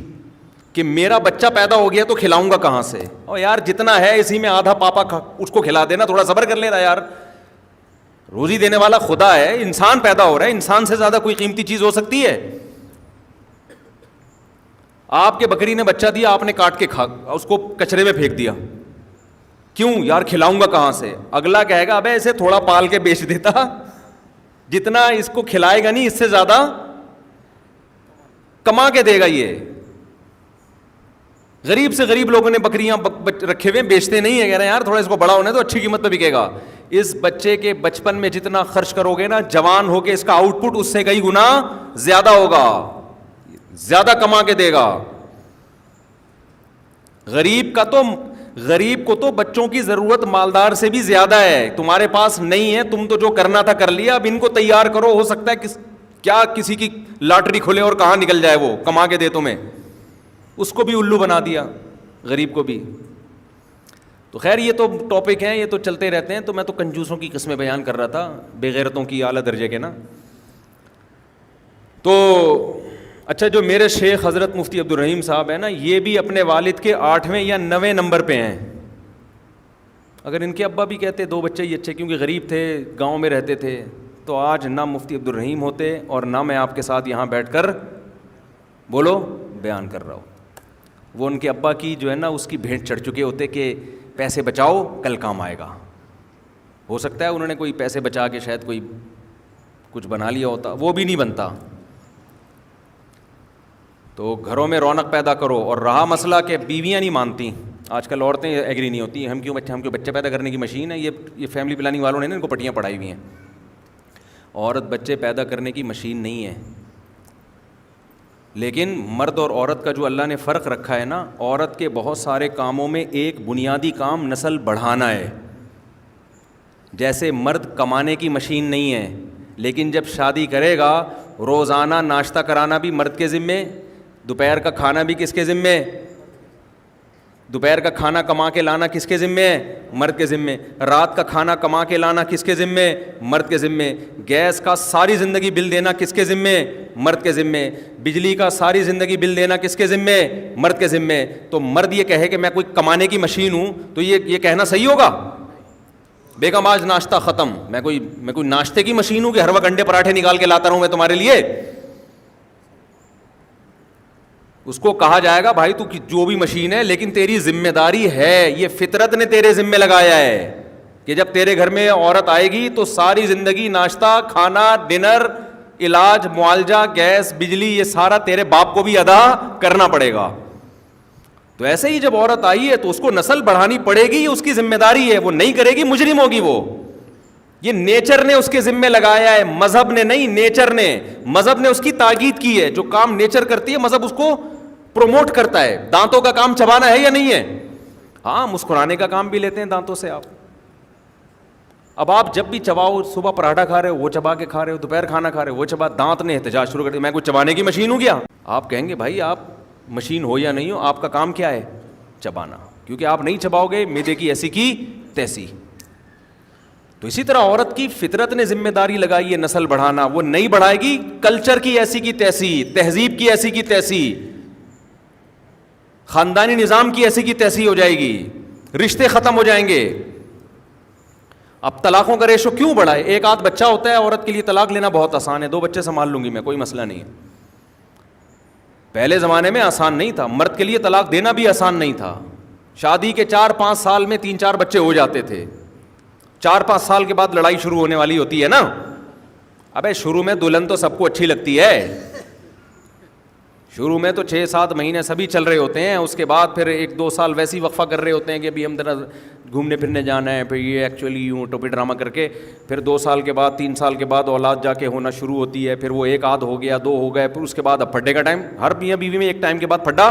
کہ میرا بچہ پیدا ہو گیا تو کھلاؤں گا کہاں سے؟ اور یار جتنا ہے اسی میں آدھا پاپا اس کو کھلا دینا, تھوڑا صبر کر لینا یار. روزی دینے والا خدا ہے, انسان پیدا ہو رہا ہے, انسان سے زیادہ کوئی قیمتی چیز ہو سکتی ہے؟ آپ کے بکری نے بچہ دیا, آپ نے کاٹ کے اس کو کچرے میں پھینک دیا. کیوں یار؟ کھلاؤں گا کہاں سے؟ اگلا کہے گا ابے اسے تھوڑا پال کے بیچ دیتا, جتنا اس کو کھلائے گا نہیں اس سے زیادہ کما کے دے گا. یہ غریب سے غریب لوگوں نے بکریاں رکھے ہوئے, بیچتے نہیں ہیں, کہہ رہے ہیں یار تھوڑا اس کو بڑا ہونے تو اچھی قیمت پہ بکے گا. اس بچے کے بچپن میں جتنا خرچ کرو گے نا, جوان ہو کے اس کا آؤٹ پٹ اس سے کئی گنا زیادہ ہوگا, زیادہ کما کے دے گا. غریب کا تو غریب کو تو بچوں کی ضرورت مالدار سے بھی زیادہ ہے. تمہارے پاس نہیں ہے, تم تو جو کرنا تھا کر لیا, اب ان کو تیار کرو, ہو سکتا ہے کیا کسی کی لاٹری کھلے اور کہاں نکل جائے, وہ کما کے دے تمہیں. اس کو بھی الو بنا دیا, غریب کو بھی. تو خیر یہ تو ٹاپک ہیں, یہ تو چلتے رہتے ہیں. تو میں تو کنجوسوں کی قسمیں بیان کر رہا تھا, بے غیرتوں کی اعلیٰ درجے کے نا. تو اچھا, جو میرے شیخ حضرت مفتی عبدالرحیم صاحب ہیں نا, یہ بھی اپنے والد کے 8ویں یا 9ویں نمبر پہ ہیں. اگر ان کے ابا بھی کہتے 2 بچے ہی اچھے, کیونکہ غریب تھے, گاؤں میں رہتے تھے, تو آج نہ مفتی عبدالرحیم ہوتے اور نہ میں آپ کے ساتھ یہاں بیٹھ کر بولو بیان کر رہا ہوں. وہ ان کے ابا کی جو ہے نا اس کی بھینٹ چڑھ چکے ہوتے کہ پیسے بچاؤ کل کام آئے گا. ہو سکتا ہے انہوں نے کوئی پیسے بچا کے شاید کوئی کچھ بنا لیا ہوتا, وہ بھی نہیں بنتا. تو گھروں میں رونق پیدا کرو. اور رہا مسئلہ کہ بیویاں نہیں مانتی, آج کل عورتیں ایگری نہیں ہوتی, ہم کیوں بچے پیدا کرنے کی مشین ہے. یہ فیملی پلاننگ والوں نے نا ان کو پٹیاں پڑھائی ہوئی ہیں. عورت بچے پیدا کرنے کی مشین نہیں ہے, لیکن مرد اور عورت کا جو اللہ نے فرق رکھا ہے نا, عورت کے بہت سارے کاموں میں ایک بنیادی کام نسل بڑھانا ہے. جیسے مرد کمانے کی مشین نہیں ہے, لیکن جب شادی کرے گا روزانہ ناشتہ کرانا بھی مرد کے ذمے, دوپہر کا کھانا بھی کس کے ذمے, دوپہر کا کھانا کما کے لانا کس کے ذمے ہے, مرد کے ذمے. رات کا کھانا کما کے لانا کس کے ذمے, مرد کے ذمے. گیس کا ساری زندگی بل دینا کس کے ذمے, مرد کے ذمے. بجلی کا ساری زندگی بل دینا کس کے ذمے, مرد کے ذمے. تو مرد یہ کہے کہ میں کوئی کمانے کی مشین ہوں, تو یہ کہنا صحیح ہوگا؟ بیگم آج ناشتہ ختم, میں کوئی ناشتے کی مشین ہوں کہ ہر وقت انڈے پراٹھے نکال کے لاتا رہوں میں تمہارے لیے؟ اس کو کہا جائے گا بھائی تو جو بھی مشین ہے لیکن تیری ذمہ داری ہے, یہ فطرت نے تیرے ذمہ لگایا ہے کہ جب تیرے گھر میں عورت آئے گی تو ساری زندگی ناشتہ, کھانا, ڈنر, علاج, معالجہ, گیس, بجلی, یہ سارا تیرے باپ کو بھی ادا کرنا پڑے گا. تو ایسے ہی جب عورت آئی ہے تو اس کو نسل بڑھانی پڑے گی, یہ اس کی ذمہ داری ہے. وہ نہیں کرے گی مجرم ہوگی وہ. یہ نیچر نے اس کے ذمہ لگایا ہے, مذہب نے نہیں, نیچر نے. مذہب نے اس کی تاکید کی ہے, جو کام نیچر کرتی ہے مذہب اس کو پروموٹ کرتا ہے. دانتوں کا کام چبانا ہے یا نہیں ہے؟ ہاں, مسکرانے کا کام بھی لیتے ہیں دانتوں سے آپ. اب آپ جب بھی چباؤ, صبح پراٹھا کھا رہے ہو وہ چبا کے کھا رہے ہو, دوپہر کھانا کھا رہے ہو وہ چبا, دانت نے احتجاج شروع کر دیا میں کوئی چبانے کی مشین ہوں کیا؟ آپ کہیں گے بھائی آپ مشین ہو یا نہیں ہو, آپ کا کام کیا ہے؟ چبانا. کیونکہ آپ نہیں چباؤ گے معدے کی ایسی کی تیسی. تو اسی طرح عورت کی فطرت نے ذمہ داری لگائی ہے نسل بڑھانا, وہ نہیں بڑھائے گی, کلچر کی ایسی کی تیسی, تہذیب کی ایسی کی تیسی, خاندانی نظام کی ایسی کی تیسی ہو جائے گی, رشتے ختم ہو جائیں گے. اب طلاقوں کا ریشو کیوں بڑھا ہے؟ ایک آدھ بچہ ہوتا ہے, عورت کے لیے طلاق لینا بہت آسان ہے, 2 بچے سنبھال لوں گی میں, کوئی مسئلہ نہیں ہے. پہلے زمانے میں آسان نہیں تھا, مرد کے لیے طلاق دینا بھی آسان نہیں تھا. شادی کے 4-5 سال میں 3-4 بچے ہو جاتے تھے. 4-5 سال کے بعد لڑائی شروع ہونے والی ہوتی ہے نا. ابے شروع میں دلہن تو سب کو اچھی لگتی ہے, شروع میں تو 6-7 مہینے سبھی چل رہے ہوتے ہیں, اس کے بعد پھر 1-2 سال ویسی وقفہ کر رہے ہوتے ہیں کہ ابھی ہم ذرا گھومنے پھرنے جانا ہے, پھر یہ ایکچولی یوں ٹوپی ڈرامہ کر کے پھر 2 سال کے بعد 3 سال کے بعد اولاد جا کے ہونا شروع ہوتی ہے. پھر وہ 1 آدھ ہو گیا, 2 ہو گئے, پھر اس کے بعد اب پھڈے کا ٹائم. ہر میاں بیوی میں ایک ٹائم کے بعد پھڈا,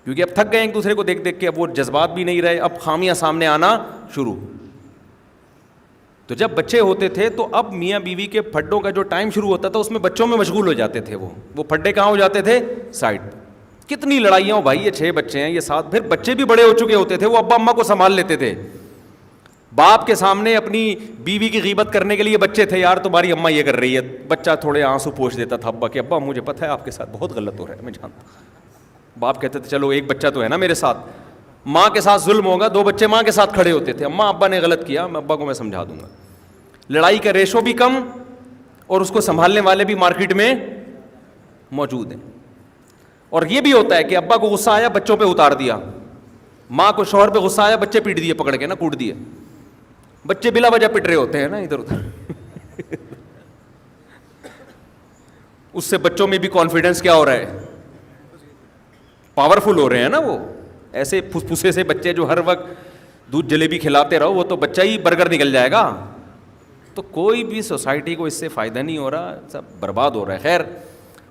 کیونکہ اب تھک گئے ایک دوسرے کو دیکھ دیکھ کے, اب وہ جذبات بھی نہیں رہے, اب خامیاں سامنے آنا شروع. تو جب بچے ہوتے تھے تو اب میاں بیوی کے پھڈوں کا جو ٹائم شروع ہوتا تھا اس میں بچوں میں مشغول ہو جاتے تھے. وہ پھڈے کہاں ہو جاتے تھے؟ سائڈ. کتنی لڑائیاں ہو بھائی, یہ 6 بچے ہیں, یہ 7, پھر بچے بھی بڑے ہو چکے ہوتے تھے, وہ ابا اماں کو سنبھال لیتے تھے. باپ کے سامنے اپنی بیوی کی غیبت کرنے کے لیے بچے تھے, یار تمہاری اماں یہ کر رہی ہے, بچہ تھوڑے آنسو پوچھ دیتا تھا ابا کہ ابا مجھے پتہ ہے آپ کے ساتھ بہت غلط ہو رہا ہے, میں جانتا ہوں. باپ کہتے تھے چلو ایک بچہ تو ہے نا میرے ساتھ. ماں کے ساتھ ظلم ہوگا, 2 بچے ماں کے ساتھ کھڑے ہوتے تھے, اماں ابا نے غلط کیا, میں ابا کو میں سمجھا دوں گا. لڑائی کا ریشو بھی کم اور اس کو سنبھالنے والے بھی مارکیٹ میں موجود ہیں. اور یہ بھی ہوتا ہے کہ ابا کو غصہ آیا بچوں پہ اتار دیا, ماں کو شوہر پہ غصہ آیا بچے پیٹ دیے, پکڑ کے نا کوٹ دیے. بچے بلا وجہ پٹ رہے ہوتے ہیں نا ادھر ادھر. اس سے بچوں میں بھی کانفیڈنس کیا ہو رہا ہے؟ پاورفل ہو رہے ہیں نا. وہ ایسے پھسے سے بچے جو ہر وقت دودھ جلیبی کھلاتے رہو, وہ تو بچہ ہی برگر نکل جائے گا. تو کوئی بھی سوسائٹی کو اس سے فائدہ نہیں ہو رہا, سب برباد ہو رہا ہے. خیر,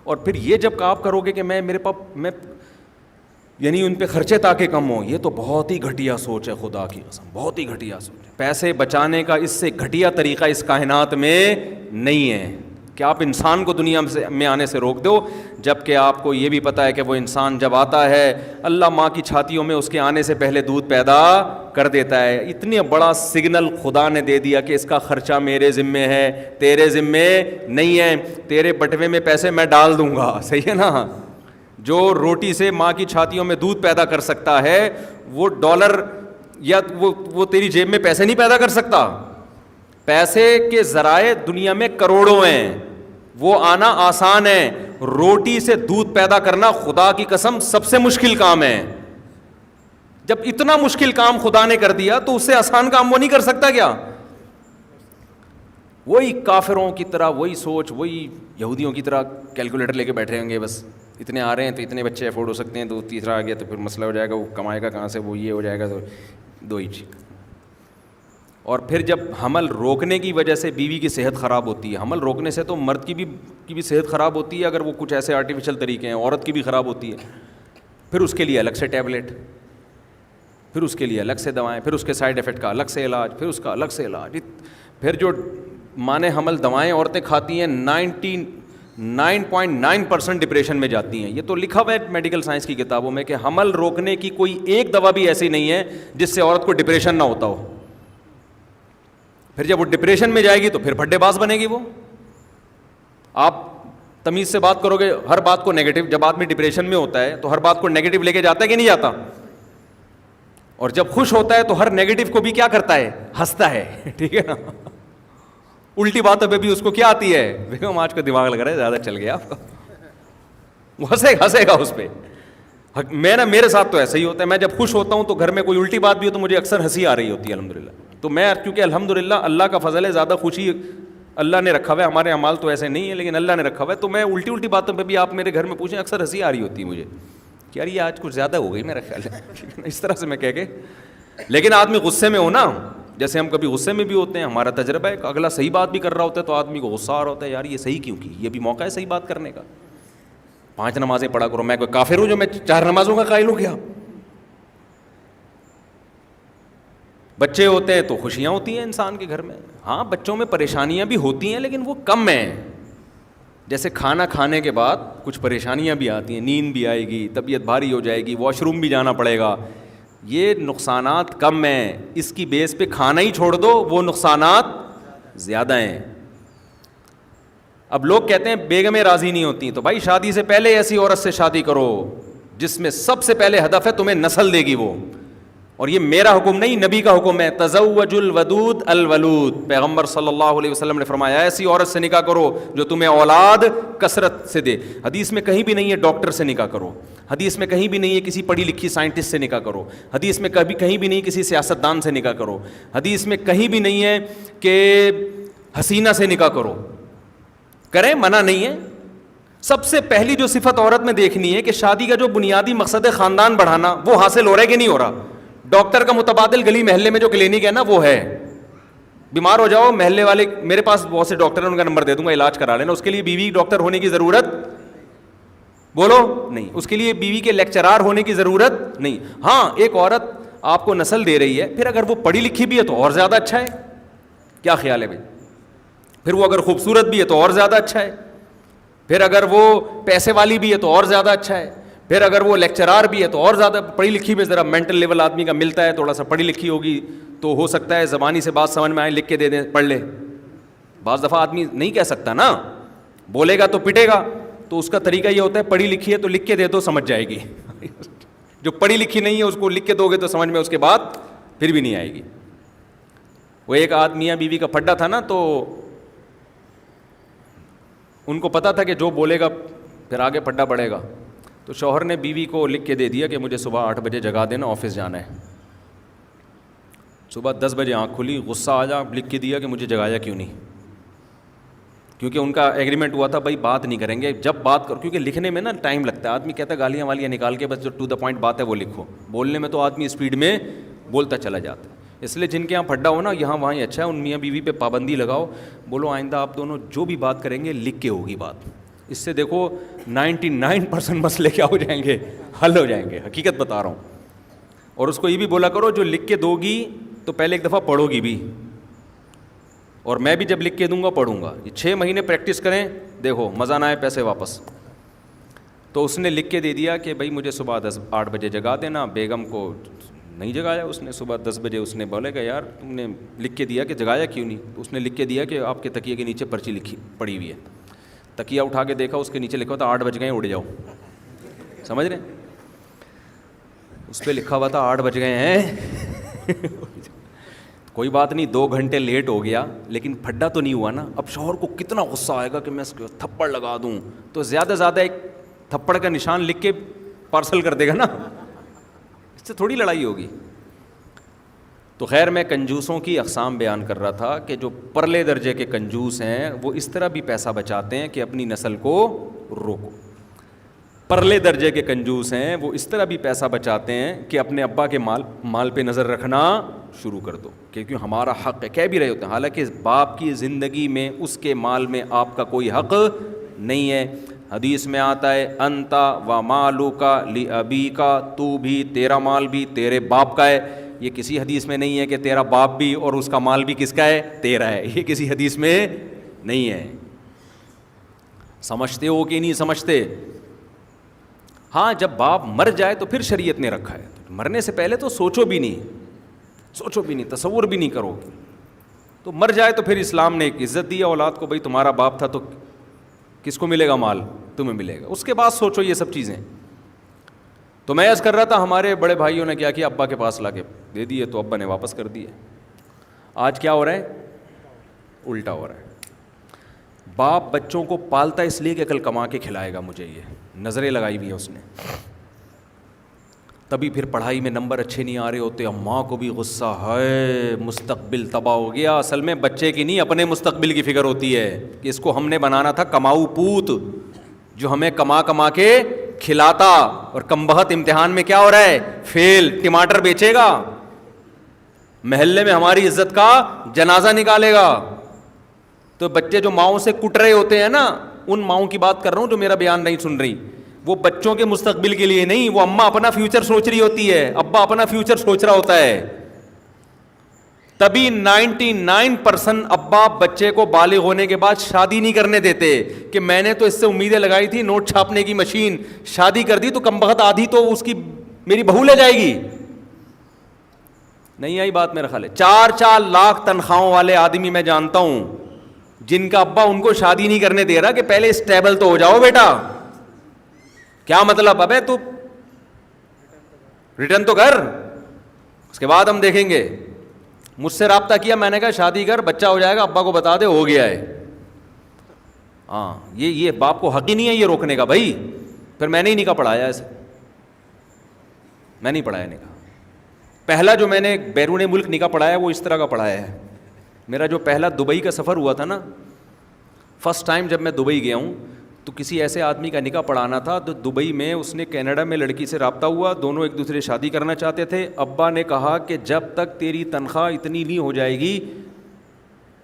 اور پھر یہ جب آپ کرو گے کہ میں میرے پاس میں یعنی ان پہ خرچے تاکہ کم ہوں. یہ تو بہت ہی گھٹیا سوچ ہے, خدا کی قسم بہت ہی گھٹیا سوچ ہے. پیسے بچانے کا اس سے گھٹیا طریقہ اس کائنات میں نہیں ہے کہ آپ انسان کو دنیا میں آنے سے روک دو, جب کہ آپ کو یہ بھی پتہ ہے کہ وہ انسان جب آتا ہے اللہ ماں کی چھاتیوں میں اس کے آنے سے پہلے دودھ پیدا کر دیتا ہے. اتنی بڑا سگنل خدا نے دے دیا کہ اس کا خرچہ میرے ذمے ہے, تیرے ذمے نہیں ہے, تیرے بٹوے میں پیسے میں ڈال دوں گا. صحیح ہے نا. جو روٹی سے ماں کی چھاتیوں میں دودھ پیدا کر سکتا ہے وہ ڈالر یا وہ تیری جیب میں پیسے نہیں پیدا کر سکتا. پیسے کے ذرائع دنیا میں کروڑوں ہیں, وہ آنا آسان ہے. روٹی سے دودھ پیدا کرنا خدا کی قسم سب سے مشکل کام ہے. جب اتنا مشکل کام خدا نے کر دیا تو اس سے آسان کام وہ نہیں کر سکتا کیا؟ وہی کافروں کی طرح وہی سوچ, وہی یہودیوں کی طرح کیلکولیٹر لے کے بیٹھے ہوں گے, بس اتنے آ رہے ہیں تو اتنے بچے افورڈ ہو سکتے ہیں, تو تیسرا آ گیا تو پھر مسئلہ ہو جائے گا, وہ کمائے گا کہاں سے, وہ یہ ہو جائے گا, تو دو ہی چیز. اور پھر جب حمل روکنے کی وجہ سے بیوی کی صحت خراب ہوتی ہے, حمل روکنے سے تو مرد کی بھی صحت خراب ہوتی ہے اگر وہ کچھ ایسے آرٹیفیشل طریقے ہیں, عورت کی بھی خراب ہوتی ہے. پھر اس کے لیے الگ سے ٹیبلٹ, پھر اس کے لیے الگ سے دوائیں, پھر اس کے سائڈ افیکٹ کا الگ سے علاج, پھر اس کا الگ سے علاج. پھر جو مانے حمل دوائیں عورتیں کھاتی ہیں 99.9% ڈپریشن میں جاتی ہیں. یہ تو لکھا ہوا ہے میڈیکل سائنس کی کتابوں میں کہ حمل روکنے کی کوئی ایک دوا بھی ایسی نہیں ہے جس سے عورت کو ڈپریشن نہ ہوتا ہو. پھر جب وہ ڈپریشن میں جائے گی تو پھر بھڈے باز بنے گی وہ. آپ تمیز سے بات کرو گے, ہر بات کو نیگیٹو, جب آدمی ڈپریشن میں ہوتا ہے تو ہر بات کو نیگیٹو لے کے جاتا ہے کہ نہیں جاتا, اور جب خوش ہوتا ہے تو ہر نیگیٹو کو بھی کیا کرتا ہے, ہنستا ہے. ٹھیک ہے نا. الٹی باتوں پہ بھی اس کو کیا آتی ہے, بیگم آج کا دماغ لگ رہا ہے زیادہ چل گیا آپ کا, وہ ہنسے گا اس پہ. میرے ساتھ تو ایسا ہی ہوتا ہے, میں جب خوش ہوتا ہوں تو گھر میں کوئی الٹی بات بھی ہو تو مجھے اکثر ہنسی آ رہی ہوتی ہے الحمدللہ. تو میں کیونکہ الحمدللہ اللہ کا فضل ہے, زیادہ خوشی اللہ نے رکھا ہوا ہے, ہمارے اعمال تو ایسے نہیں ہے لیکن اللہ نے رکھا ہوا ہے, تو میں الٹی باتوں پہ بھی آپ میرے گھر میں پوچھیں اکثر ہنسی آ رہی ہوتی ہے مجھے کہ یار یہ آج کچھ زیادہ ہو گئی میرا خیال ہے. اس طرح سے میں کہہ کے, لیکن آدمی غصے میں ہو نا, جیسے ہم کبھی غصے میں بھی ہوتے ہیں, ہمارا تجربہ ہے, اگلا صحیح بات بھی کر رہا ہوتا ہے تو آدمی کو غصہ آ رہا ہوتا ہے, یار یہ صحیح کیوں کی, یہ بھی موقع ہے صحیح بات کرنے کا. 5 نمازیں پڑھا کرو, میں کوئی کافر ہوں جو میں 4 نمازوں کا قائل ہو گیا. بچے ہوتے ہیں تو خوشیاں ہوتی ہیں انسان کے گھر میں. ہاں بچوں میں پریشانیاں بھی ہوتی ہیں لیکن وہ کم ہیں. جیسے کھانا کھانے کے بعد کچھ پریشانیاں بھی آتی ہیں, نیند بھی آئے گی, طبیعت بھاری ہو جائے گی, واش روم بھی جانا پڑے گا, یہ نقصانات کم ہیں. اس کی بیس پہ کھانا ہی چھوڑ دو, وہ نقصانات زیادہ ہیں. اب لوگ کہتے ہیں بیگمیں راضی نہیں ہوتی, تو بھائی شادی سے پہلے ایسی عورت سے شادی کرو جس میں سب سے پہلے ہدف ہے تمہیں نسل دے گی وہ. اور یہ میرا حکم نہیں, نبی کا حکم ہے, تزوج الودود الولود. پیغمبر صلی اللہ علیہ وسلم نے فرمایا ایسی عورت سے نکاح کرو جو تمہیں اولاد کثرت سے دے. حدیث میں کہیں بھی نہیں ہے ڈاکٹر سے نکاح کرو, حدیث میں کہیں بھی نہیں ہے کسی پڑھی لکھی سائنٹسٹ سے نکاح کرو, حدیث میں کہیں بھی نہیں کسی سیاستدان سے نکاح کرو, حدیث میں کہیں بھی نہیں ہے کہ حسینہ سے نکاح کرو. کریں, منع نہیں ہے. سب سے پہلی جو صفت عورت میں دیکھنی ہے کہ شادی کا جو بنیادی مقصد ہے خاندان بڑھانا, وہ حاصل ہو رہا ہے کہ نہیں ہو رہا. ڈاکٹر کا متبادل گلی محلے میں جو کلینک ہے نا وہ ہے. بیمار ہو جاؤ محلے والے, میرے پاس بہت سے ڈاکٹر ہیں, ان کا نمبر دے دوں گا, علاج کرا لینا. اس کے لیے بیوی ڈاکٹر ہونے کی ضرورت بولو نہیں, اس کے لیے بیوی کے لیکچرار ہونے کی ضرورت نہیں. ہاں ایک عورت آپ کو نسل دے رہی ہے, پھر اگر وہ پڑھی لکھی بھی ہے تو اور زیادہ اچھا ہے. کیا خیال ہے بھائی؟ پھر وہ اگر خوبصورت بھی ہے تو اور زیادہ اچھا ہے, پھر اگر وہ پیسے والی بھی ہے تو اور زیادہ اچھا ہے, پھر اگر وہ لیکچرار بھی ہے تو اور زیادہ. پڑھی لکھی میں ذرا مینٹل لیول آدمی کا ملتا ہے, تھوڑا سا پڑھی لکھی ہوگی تو ہو سکتا ہے زبانی سے بات سمجھ میں آئے, لکھ کے دے دیں پڑھ لے. بعض دفعہ آدمی نہیں کہہ سکتا نا, بولے گا تو پٹے گا, تو اس کا طریقہ یہ ہوتا ہے پڑھی لکھی ہے تو لکھ کے دے دو, سمجھ جائے گی. جو پڑھی لکھی نہیں ہے اس کو لکھ کے دو گے تو سمجھ میں اس کے بعد پھر بھی نہیں آئے گی. وہ ایک آدمی میاں بیوی کا پھڈا تھا نا, تو ان کو پتا تھا کہ جو بولے گا پھر آگے پھڈا بڑھے گا. تو شوہر نے بیوی کو لکھ کے دے دیا کہ مجھے صبح 8 بجے جگا دینا, آفس جانا ہے. صبح 10 بجے آنکھ کھلی, غصہ آ جا, لکھ کے دیا کہ مجھے جگایا کیوں نہیں. کیونکہ ان کا ایگریمنٹ ہوا تھا بھائی بات نہیں کریں گے, جب بات کرو, کیونکہ لکھنے میں نا ٹائم لگتا ہے. آدمی کہتا ہے گالیاں والیاں نکال کے بس جو ٹو دا پوائنٹ بات ہے وہ لکھو. بولنے میں تو آدمی اسپیڈ میں بولتا چلا جاتا ہے. اس لیے جن کے یہاں پھڈا ہو نا, یہاں وہاں ہی اچھا ہے. ان میاں بیوی پہ پابندی لگاؤ, بولو آئندہ آپ دونوں جو بھی بات کریں گے لکھ کے ہوگی بات. اس سے دیکھو 99% مسئلے کیا ہو جائیں گے, حل ہو جائیں گے, حقیقت بتا رہا ہوں. اور اس کو یہ بھی بولا کرو جو لکھ کے دو گی تو پہلے ایک دفعہ پڑھو گی بھی, اور میں بھی جب لکھ کے دوں گا پڑھوں گا. یہ 6 مہینے پریکٹس کریں, دیکھو مزہ نہ آئے پیسے واپس. تو اس نے لکھ کے دے دیا کہ بھائی مجھے صبح 8 بجے جگا دینا. بیگم کو نہیں جگایا اس نے, صبح 10 بجے اس نے بولے کہ یار تم نے لکھ کے دیا کہ جگایا کیوں نہیں. اس نے لکھ کے دیا کہ آپ کے تکیے کے نیچے پرچی لکھی پڑی ہوئی ہے. تکیہ اٹھا کے دیکھا, اس کے نیچے لکھا تھا 8 بج گئے اڑ جاؤ. سمجھ رہے ہیں, اس پہ لکھا ہوا تھا 8 بج گئے ہیں. کوئی بات نہیں, 2 گھنٹے لیٹ ہو گیا لیکن پھڈا تو نہیں ہوا نا. اب شوہر کو کتنا غصہ آئے گا کہ میں اس کو تھپڑ لگا دوں, تو زیادہ سے زیادہ ایک تھپڑ کا نشان لکھ کے پارسل کر دے گا نا, اس سے تھوڑی لڑائی ہوگی. تو خیر میں کنجوسوں کی اقسام بیان کر رہا تھا کہ جو پرلے درجے کے کنجوس ہیں وہ اس طرح بھی پیسہ بچاتے ہیں کہ اپنی نسل کو روکو. پرلے درجے کے کنجوس ہیں وہ اس طرح بھی پیسہ بچاتے ہیں کہ اپنے ابا کے مال پہ نظر رکھنا شروع کر دو, کیونکہ ہمارا حق ہے. کہہ بھی رہے ہوتے ہیں حالانکہ باپ کی زندگی میں اس کے مال میں آپ کا کوئی حق نہیں ہے. حدیث میں آتا ہے انتا و مالوکا لابیکا, تو بھی تیرا مال بھی تیرے باپ کا ہے. یہ کسی حدیث میں نہیں ہے کہ تیرا باپ بھی اور اس کا مال بھی کس کا ہے, تیرا ہے. یہ کسی حدیث میں نہیں ہے. سمجھتے ہو کہ نہیں سمجھتے؟ ہاں جب باپ مر جائے تو پھر شریعت نے رکھا ہے, مرنے سے پہلے تو سوچو بھی نہیں, تصور بھی نہیں کرو. تو مر جائے تو پھر اسلام نے ایک عزت دی اولاد کو, بھائی تمہارا باپ تھا تو کس کو ملے گا مال, تمہیں ملے گا. اس کے بعد سوچو یہ سب چیزیں. تو میں عرض کر رہا تھا ہمارے بڑے بھائیوں نے کیا کیا, ابا کے پاس لا کے دے دیے تو ابا نے واپس کر دیے. آج کیا ہو رہا ہے, الٹا ہو رہا ہے. باپ بچوں کو پالتا اس لیے کہ کل کما کے کھلائے گا مجھے, یہ نظریں لگائی ہوئی ہیں اس نے. تبھی پھر پڑھائی میں نمبر اچھے نہیں آ رہے ہوتے, ماں کو بھی غصہ ہے, مستقبل تباہ ہو گیا. اصل میں بچے کی نہیں اپنے مستقبل کی فکر ہوتی ہے کہ اس کو ہم نے بنانا تھا کماؤ پوت, جو ہمیں کما کے کھلاتا, اور کم بخت امتحان میں کیا ہو رہا ہے, فیل. ٹماٹر بیچے گا, محلے میں ہماری عزت کا جنازہ نکالے گا. تو بچے جو ماؤں سے کٹ رہے ہوتے ہیں نا, ان ماؤں کی بات کر رہا ہوں جو میرا بیان نہیں سن رہی, وہ بچوں کے مستقبل کے لیے نہیں, وہ اماں اپنا فیوچر سوچ رہی ہوتی ہے, ابا اپنا فیوچر سوچ رہا ہوتا ہے. تبھی 99% ابا بچے کو بالغ ہونے کے بعد شادی نہیں کرنے دیتے کہ میں نے تو اس سے امیدیں لگائی تھی, نوٹ چھاپنے کی مشین, شادی کر دی تو کم بخت آدھی تو اس کی میری بہو لے جائے گی. نہیں آئی بات میرا خیال ہے. 4 لاکھ تنخواہوں والے آدمی میں جانتا ہوں جن کا ابا ان کو شادی نہیں کرنے دے رہا کہ پہلے اسٹیبل تو ہو جاؤ بیٹا. کیا مطلب, ابے تو ریٹرن تو کر, اس کے بعد ہم دیکھیں گے. مجھ سے رابطہ کیا, میں نے کہا شادی کر, بچہ ہو جائے گا, ابا کو بتا دے ہو گیا ہے. ہاں یہ باپ کو حق ہی نہیں ہے یہ روکنے کا بھائی. پھر میں نے ہی نکاح پڑھایا ایسے, میں نہیں پڑھایا نکاح. پہلا جو میں نے بیرون ملک نکاح پڑھایا وہ اس طرح کا پڑھایا ہے. میرا جو پہلا دبئی کا سفر ہوا تھا نا, فرسٹ ٹائم جب میں دبئی گیا ہوں, تو کسی ایسے آدمی کا نکاح پڑھانا تھا. تو دبئی میں اس نے کینیڈا میں لڑکی سے رابطہ ہوا, دونوں ایک دوسرے شادی کرنا چاہتے تھے. ابا نے کہا کہ جب تک تیری تنخواہ اتنی نہیں ہو جائے گی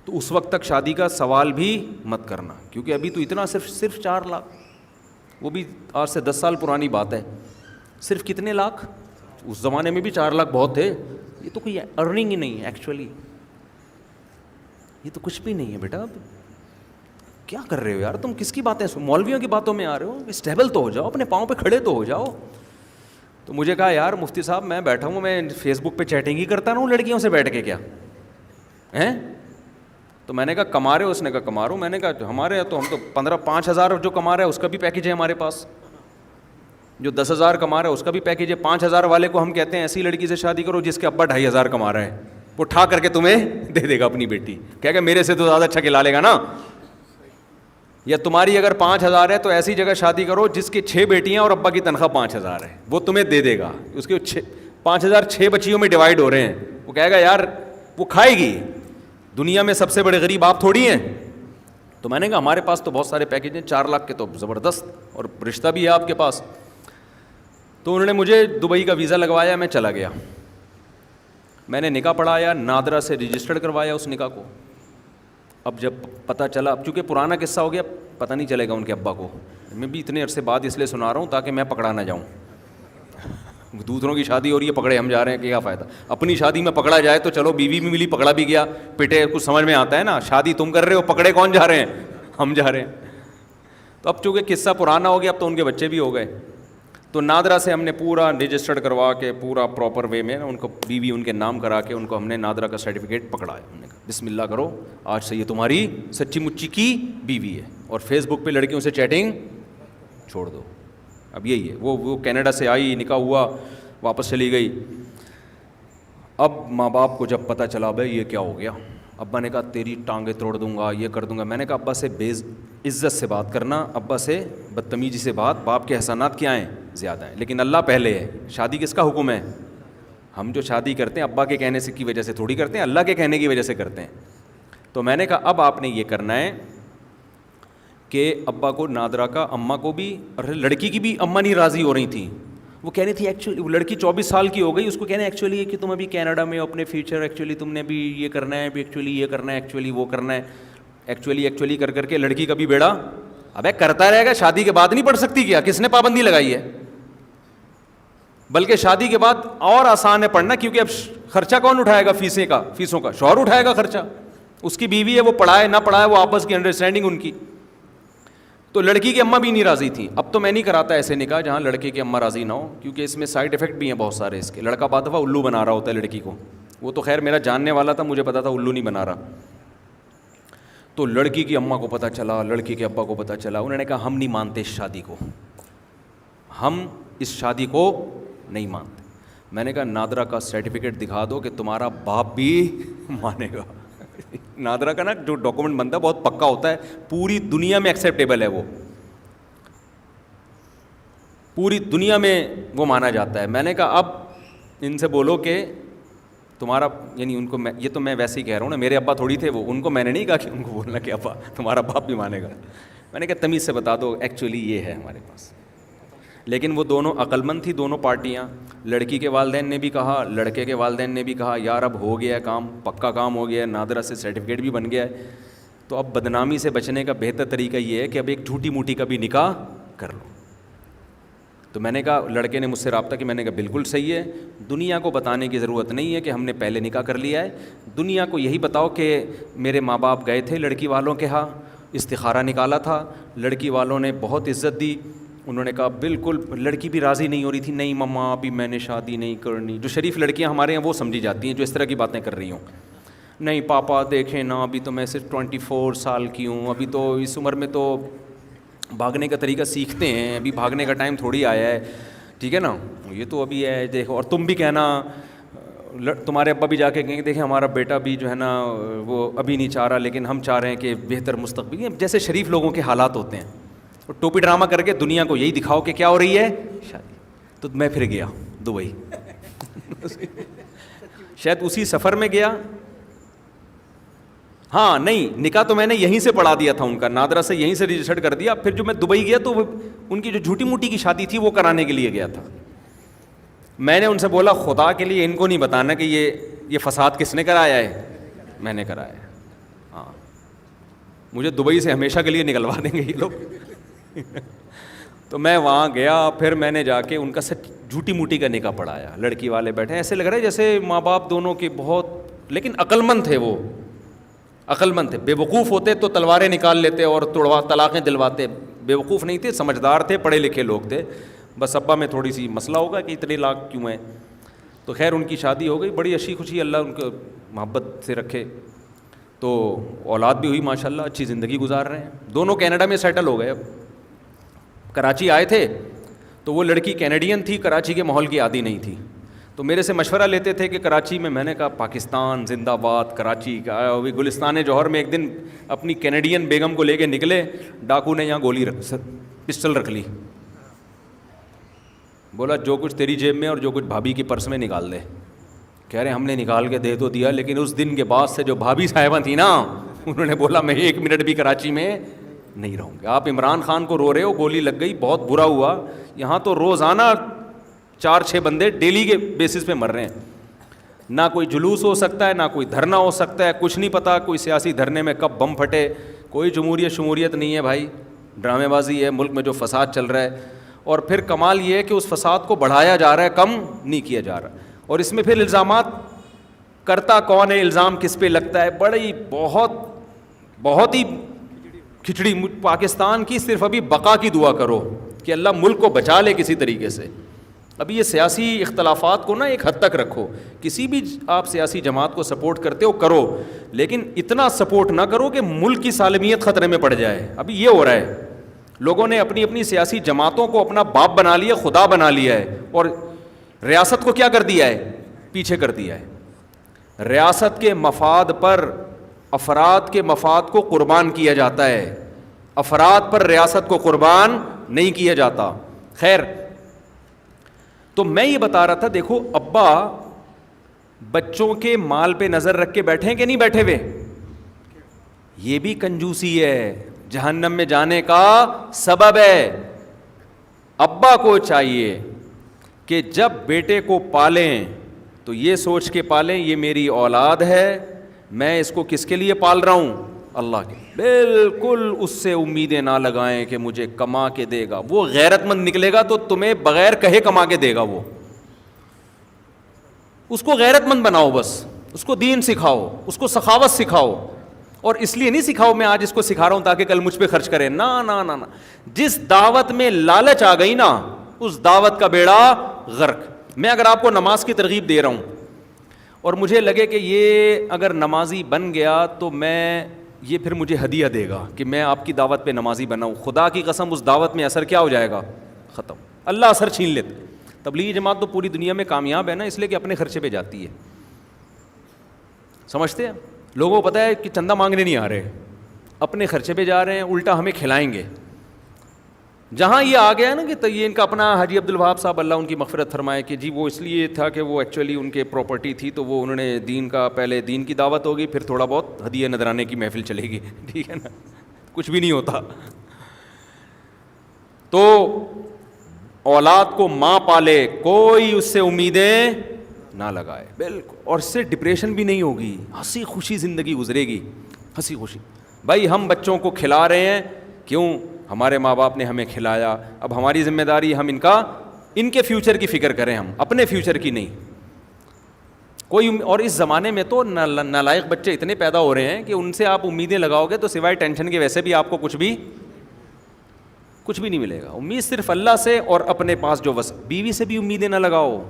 تو اس وقت تک شادی کا سوال بھی مت کرنا, کیونکہ ابھی تو اتنا صرف 4 لاکھ, وہ بھی آج سے 10 سال پرانی بات ہے. صرف کتنے لاکھ, اس زمانے میں بھی 4 لاکھ بہت تھے. یہ تو کوئی ارننگ ہی نہیں ہے ایکچولی, یہ تو کچھ بھی نہیں ہے بیٹا. اب کیا کر رہے ہو یار تم, کس کی باتیں, مولویوں کی باتوں میں آ رہے ہو. اسٹیبل تو ہو جاؤ, اپنے پاؤں پہ کھڑے تو ہو جاؤ. تو مجھے کہا یار مفتی صاحب میں بیٹھا ہوں, میں فیس بک پہ چیٹنگ ہی کرتا رہوں لڑکیوں سے بیٹھ کے, کیا ہیں. تو میں نے کہا کما رہے ہو, اس نے کہا کما رہا ہوں. میں نے کہا ہمارے تو ہم تو 5,000 جو کما رہے ہیں اس کا بھی پیکیج ہے ہمارے پاس, جو 10,000 کما رہا ہے اس کا بھی پیکیج ہے. 5,000 والے کو ہم کہتے ہیں ایسی لڑکی سے شادی کرو جس کے ابا 2,500 کما رہا ہے, وہ اٹھا کر کے تمہیں دے دے گا اپنی بیٹی, کہے گا میرے سے تو زیادہ اچھا کھلا لے گا نا. یا تمہاری اگر 5,000 ہے تو ایسی جگہ شادی کرو جس کی 6 بیٹیاں اور ابا کی تنخواہ 5,000 ہے, وہ تمہیں دے دے گا. اس کے 5,000 6 بچیوں میں ڈیوائڈ ہو رہے ہیں. وہ کہے گا یار وہ کھائے گی, دنیا میں سب سے بڑے غریب آپ تھوڑی ہیں. تو میں نے کہا ہمارے پاس تو بہت سارے پیکیج ہیں, 4 لاکھ کے تو زبردست, اور رشتہ بھی ہے آپ کے پاس. تو انہوں نے مجھے دبئی کا ویزا لگوایا, میں چلا گیا. میں نے نکاح پڑھایا, نادرا سے رجسٹرڈ کروایا اس نکاح کو. اب جب پتہ چلا, اب چونکہ پرانا قصہ ہو گیا, پتہ نہیں چلے گا ان کے ابا کو. میں بھی اتنے عرصے بعد اس لیے سنا رہا ہوں تاکہ میں پکڑا نہ جاؤں. دوسروں کی شادی ہو رہی ہے پکڑے ہم جا رہے ہیں کہ کیا فائدہ. اپنی شادی میں پکڑا جائے تو چلو, بیوی بھی ملی پکڑا بھی گیا, پٹے, کچھ سمجھ میں آتا ہے نا. شادی تم کر رہے ہو, پکڑے کون جا رہے ہیں؟ ہم جا رہے ہیں. تو اب چونکہ قصہ پرانا ہو گیا, اب تو ان کے بچے بھی ہو گئے. تو نادرا سے ہم نے پورا رجسٹرڈ کروا کے پورا پراپر وے میں ان کو بیوی ان کے نام کرا کے ان کو ہم نے نادرا کا سرٹیفکیٹ پکڑایا. ہم نے کہا بسم اللہ کرو, آج سے یہ تمہاری سچی مچی کی بیوی ہے, اور فیس بک پہ لڑکیوں سے چیٹنگ چھوڑ دو. اب یہی ہے. وہ کینیڈا سے آئی, نکاح ہوا, واپس چلی گئی. اب ماں باپ کو جب پتہ چلا بھائی یہ کیا ہو گیا, ابا نے کہا تیری ٹانگیں توڑ دوں گا, یہ کر دوں گا. میں نے کہا ابا سے بے عزت سے بات کرنا, ابا سے بدتمیزی سے بات, باپ کے احسانات کیا ہیں؟ زیادہ ہیں. لیکن اللہ پہلے ہے. شادی کس کا حکم ہے؟ ہم جو شادی کرتے ہیں ابا کے کہنے سے کی وجہ سے تھوڑی کرتے ہیں, اللہ کے کہنے کی وجہ سے کرتے ہیں. تو میں نے کہا اب آپ نے یہ کرنا ہے کہ ابا کو, نادرا کا اماں کو بھی, اور لڑکی کی بھی اماں نہیں راضی ہو رہی تھیں. وہ کہنی تھی ایکچولی, لڑکی 24 سال کی ہو گئی, اس کو کہنا ایکچولی یہ کہ تم ابھی کینیڈا میں ہو, اپنے فیوچر ایکچولی تم نے بھی یہ کرنا ہے, بھی ایکچولی یہ کرنا ہے, ایکچولی وہ کرنا ہے. ایکچولی کر کے لڑکی کا بھی بیڑا ابے کرتا رہے گا. شادی کے بعد نہیں پڑھ سکتی کیا؟ کس نے پابندی لگائی ہے؟ بلکہ شادی کے بعد اور آسان ہے پڑھنا, کیونکہ اب خرچہ کون اٹھائے گا؟ فیسوں کا شوہر اٹھائے گا خرچہ. اس کی بیوی ہے, وہ پڑھائے نہ پڑھائے, وہ آپس کی انڈرسٹینڈنگ ان کی. تو لڑکی کی اماں بھی نہیں راضی تھیں. اب تو میں نہیں کراتا ایسے نکاح جہاں لڑکے کی اماں راضی نہ ہو, کیونکہ اس میں سائڈ افیکٹ بھی ہیں بہت سارے اس کے. لڑکا بعض دفعہ الو بنا رہا ہوتا ہے لڑکی کو. وہ تو خیر میرا جاننے والا تھا, مجھے پتا تھا الو نہیں بنا رہا. تو لڑکی کی اماں کو پتہ چلا, لڑکی کے ابا کو پتہ چلا. انہوں نے کہا ہم نہیں مانتے اس شادی کو, ہم اس شادی کو نہیں مانتے. میں نے کہا نادرا کا سرٹیفکیٹ دکھا دو کہ تمہارا باپ بھی مانے گا. نادرا کا نا جو ڈاکومنٹ بنتا ہے بہت پکا ہوتا ہے, پوری دنیا میں ایکسیپٹیبل ہے, وہ پوری دنیا میں وہ مانا جاتا ہے. میں نے کہا اب ان سے بولو کہ تمہارا, یعنی ان کو یہ تو میں ویسے ہی کہہ رہا ہوں نا, میرے ابا تھوڑی تھے وہ, ان کو میں نے نہیں کہا کہ ان کو بولنا کہ ابا تمہارا باپ بھی مانے گا. میں نے کہا تمیز سے بتا دو ایکچولی یہ ہے ہمارے پاس. لیکن وہ دونوں عقل مند تھی دونوں پارٹیاں. لڑکی کے والدین نے بھی کہا, لڑکے کے والدین نے بھی کہا یار اب ہو گیا ہے کام, پکا کام ہو گیا ہے, نادرا سے سرٹیفکیٹ بھی بن گیا ہے. تو اب بدنامی سے بچنے کا بہتر طریقہ یہ ہے کہ اب ایک جھوٹی موٹی کا بھی نکاح کر لو. تو میں نے کہا, لڑکے نے مجھ سے رابطہ کیا, میں نے کہا بالکل صحیح ہے, دنیا کو بتانے کی ضرورت نہیں ہے کہ ہم نے پہلے نکاح کر لیا ہے. دنیا کو یہی بتاؤ کہ میرے ماں باپ گئے تھے لڑکی والوں کے ہاں, استخارہ نکالا تھا, لڑکی والوں نے بہت عزت دی. انہوں نے کہا بالکل, لڑکی بھی راضی نہیں ہو رہی تھی, نہیں مما ابھی میں نے شادی نہیں کرنی. جو شریف لڑکیاں ہمارے ہیں وہ سمجھی جاتی ہیں جو اس طرح کی باتیں کر رہی ہوں. نہیں پاپا دیکھیں نا, ابھی تو میں صرف 24 سال کی ہوں, ابھی تو اس عمر میں تو بھاگنے کا طریقہ سیکھتے ہیں, ابھی بھاگنے کا ٹائم تھوڑی آیا ہے, ٹھیک ہے نا, یہ تو ابھی ہے دیکھو. اور تم بھی کہنا, تمہارے ابا بھی جا کے کہیں دیکھیں ہمارا بیٹا بھی جو ہے نا وہ ابھی نہیں چاہ رہا, لیکن ہم چاہ رہے ہیں کہ بہتر مستقبل. جیسے شریف لوگوں کے حالات ہوتے ہیں, اور ٹوپی ڈرامہ کر کے دنیا کو یہی دکھاؤ کہ کیا ہو رہی ہے شادی. تو میں پھر گیا دبئی, شاید اسی سفر میں گیا. ہاں نہیں, نکاح تو میں نے یہیں سے پڑھا دیا تھا ان کا, نادرا سے یہیں سے رجسٹرڈ کر دیا. پھر جو میں دبئی گیا تو ان کی جو جھوٹی موٹی کی شادی تھی وہ کرانے کے لیے گیا تھا. میں نے ان سے بولا خدا کے لیے ان کو نہیں بتانا کہ یہ فساد کس نے کرایا ہے, میں نے کرایا ہے. ہاں مجھے دبئی سے ہمیشہ کے لیے نکلوا دیں گے یہ لوگ. تو میں وہاں گیا, پھر میں نے جا کے ان کا سچ جھوٹی موٹی کا نکاح پڑھایا. لڑکی والے بیٹھے, ایسے لگ رہا ہے جیسے ماں باپ دونوں کے بہت, لیکن عقل مند تھے, وہ عقل مند تھے. بے وقوف ہوتے تو تلواریں نکال لیتے اور طلاقیں دلواتے. بے وقوف نہیں تھے, سمجھدار تھے, پڑھے لکھے لوگ تھے. بس ابا میں تھوڑی سی مسئلہ ہوگا کہ اتنے لاکھ کیوں ہیں. تو خیر ان کی شادی ہو گئی, بڑی اچھی خوشی, اللہ ان کو محبت سے رکھے. تو اولاد بھی ہوئی ماشاءاللہ, اچھی زندگی گزار رہے ہیں. دونوں کینیڈا میں سیٹل ہو گئے. اب کراچی آئے تھے تو وہ لڑکی کینیڈین تھی, کراچی کے ماحول کی عادی نہیں تھی. تو میرے سے مشورہ لیتے تھے کہ کراچی میں نے کہا پاکستان زندہ باد, کراچی کا. ابھی گلستان جوہر میں ایک دن اپنی کینیڈین بیگم کو لے کے نکلے, ڈاکو نے یہاں گولی پسٹل رکھ لی. بولا جو کچھ تیری جیب میں اور جو کچھ بھابھی کی پرس میں نکال دے. کہہ رہے ہم نے نکال کے دے تو دیا, لیکن اس دن کے بعد سے جو بھابھی صاحبہ تھی نا, انہوں نے بولا میں 1 منٹ بھی کراچی میں نہیں رہوں گا. آپ عمران خان کو رو رہے ہو, گولی لگ گئی, بہت برا ہوا. یہاں تو روزانہ 4-6 بندے ڈیلی کے بیسس پہ مر رہے ہیں. نہ کوئی جلوس ہو سکتا ہے, نہ کوئی دھرنا ہو سکتا ہے, کچھ نہیں پتا کوئی سیاسی دھرنے میں کب بم پھٹے, کوئی جمہوریت شموریت نہیں ہے بھائی, ڈرامے بازی ہے, ملک میں جو فساد چل رہا ہے. اور پھر کمال یہ ہے کہ اس فساد کو بڑھایا جا رہا ہے, کم نہیں کیا جا رہا. اور اس میں پھر الزامات کرتا کون ہے, الزام کس پہ لگتا ہے, بڑی بہت ہی کھچڑی. پاکستان کی صرف ابھی بقا کی دعا کرو کہ اللہ ملک کو بچا لے کسی طریقے سے. ابھی یہ سیاسی اختلافات کو نا ایک حد تک رکھو, کسی بھی آپ سیاسی جماعت کو سپورٹ کرتے ہو کرو, لیکن اتنا سپورٹ نہ کرو کہ ملک کی سالمیت خطرے میں پڑ جائے. ابھی یہ ہو رہا ہے, لوگوں نے اپنی اپنی سیاسی جماعتوں کو اپنا باپ بنا لیا, خدا بنا لیا ہے, اور ریاست کو کیا کر دیا ہے, پیچھے کر دیا ہے. ریاست کے مفاد پر افراد کے مفاد کو قربان کیا جاتا ہے, افراد پر ریاست کو قربان نہیں کیا جاتا. خیر, تو میں یہ بتا رہا تھا, دیکھو ابا بچوں کے مال پہ نظر رکھ کے بیٹھے ہیں کہ نہیں بیٹھے ہوئے, یہ بھی کنجوسی ہے, جہنم میں جانے کا سبب ہے. ابا کو چاہیے کہ جب بیٹے کو پالیں تو یہ سوچ کے پالیں یہ میری اولاد ہے, میں اس کو کس کے لیے پال رہا ہوں, اللہ کے. بالکل اس سے امیدیں نہ لگائیں کہ مجھے کما کے دے گا. وہ غیرت مند نکلے گا تو تمہیں بغیر کہے کما کے دے گا. وہ اس کو غیرت مند بناؤ, بس اس کو دین سکھاؤ, اس کو سخاوت سکھاؤ. اور اس لیے نہیں سکھاؤ میں آج اس کو سکھا رہا ہوں تاکہ کل مجھ پہ خرچ کرے, نہ نہ نہ. جس دعوت میں لالچ آ گئی نا اس دعوت کا بیڑا غرق. میں اگر آپ کو نماز کی ترغیب دے رہا ہوں اور مجھے لگے کہ یہ اگر نمازی بن گیا تو یہ پھر مجھے ہدیہ دے گا کہ میں آپ کی دعوت پہ نمازی بناؤں, خدا کی قسم اس دعوت میں اثر کیا ہو جائے گا, ختم. اللہ اثر چھین لیتے. تبلیغی جماعت تو پوری دنیا میں کامیاب ہے نا, اس لیے کہ اپنے خرچے پہ جاتی ہے. سمجھتے ہیں, لوگوں کو پتہ ہے کہ چندہ مانگنے نہیں آ رہے, اپنے خرچے پہ جا رہے ہیں, الٹا ہمیں کھلائیں گے. جہاں یہ آ گیا ہے نا کہ یہ ان کا اپنا حاجی عبدالوہاب صاحب اللہ ان کی مغفرت فرمائے کہ جی وہ اس لیے تھا کہ وہ ایکچولی ان کے پراپرٹی تھی تو وہ انہوں نے دین کا, پہلے دین کی دعوت ہوگی پھر تھوڑا بہت ہدیہ نذرانے کی محفل چلے گی, ٹھیک ہے نا, کچھ بھی نہیں ہوتا. تو اولاد کو ماں پالے, کوئی اس سے امیدیں نہ لگائے, بالکل. اور اس سے ڈپریشن بھی نہیں ہوگی, ہنسی خوشی زندگی گزرے گی, ہنسی خوشی. بھائی ہم بچوں کو کھلا رہے ہیں, کیوں, ہمارے ماں باپ نے ہمیں کھلایا, اب ہماری ذمہ داری ہم ان کے فیوچر کی فکر کریں, ہم اپنے فیوچر کی نہیں. اور اس زمانے میں تو نالائق بچے اتنے پیدا ہو رہے ہیں کہ ان سے آپ امیدیں لگاؤ گے تو سوائے ٹینشن کے ویسے بھی آپ کو کچھ بھی نہیں ملے گا. امید صرف اللہ سے اور اپنے پاس جو بیوی سے بھی امیدیں نہ لگاؤ.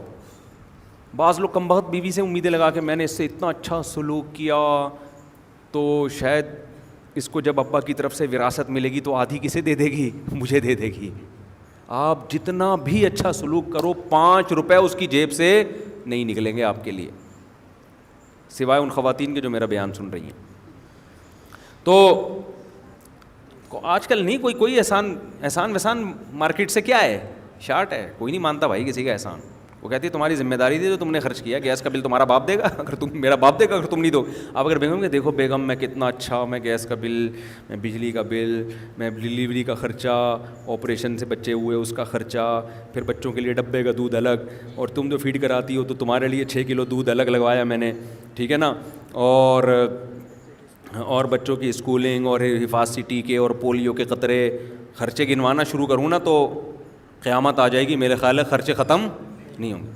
بعض لوگ کم بخت بیوی سے امیدیں لگا کے میں نے اس سے اتنا اچھا سلوک کیا تو شاید اس کو جب ابا کی طرف سے وراثت ملے گی تو آدھی کسے دے دے گی, مجھے دے دے گی. آپ جتنا بھی اچھا سلوک کرو 5 روپے اس کی جیب سے نہیں نکلیں گے آپ کے لیے, سوائے ان خواتین کے جو میرا بیان سن رہی ہیں. تو آج کل نہیں کوئی احسان وحسان مارکیٹ سے کیا ہے, شارٹ ہے, کوئی نہیں مانتا بھائی کسی کا احسان. وہ کہتی ہے تمہاری ذمہ داری تھی جو تم نے خرچ کیا, گیس کا بل تمہارا باپ دے گا, میرا باپ دے گا اگر تم نہیں دو. آپ اگر بیگم کہ دیکھو بیگم میں کتنا اچھا, میں گیس کا بل, میں بجلی کا بل, میں ڈلیوری کا خرچہ, آپریشن سے بچے ہوئے اس کا خرچہ, پھر بچوں کے لیے ڈبے کا دودھ الگ, اور تم جو فیڈ کراتی ہو تو تمہارے لیے 6 کلو دودھ الگ لگوایا میں نے, ٹھیک ہے نا, اور بچوں کی اسکولنگ اور حفاظتی ٹیکے اور پولیو کے قطرے, خرچے گنوانا شروع کروں نا تو قیامت آ جائے گی. میرے خیال ہے خرچے ختم نہیں ہوں گے.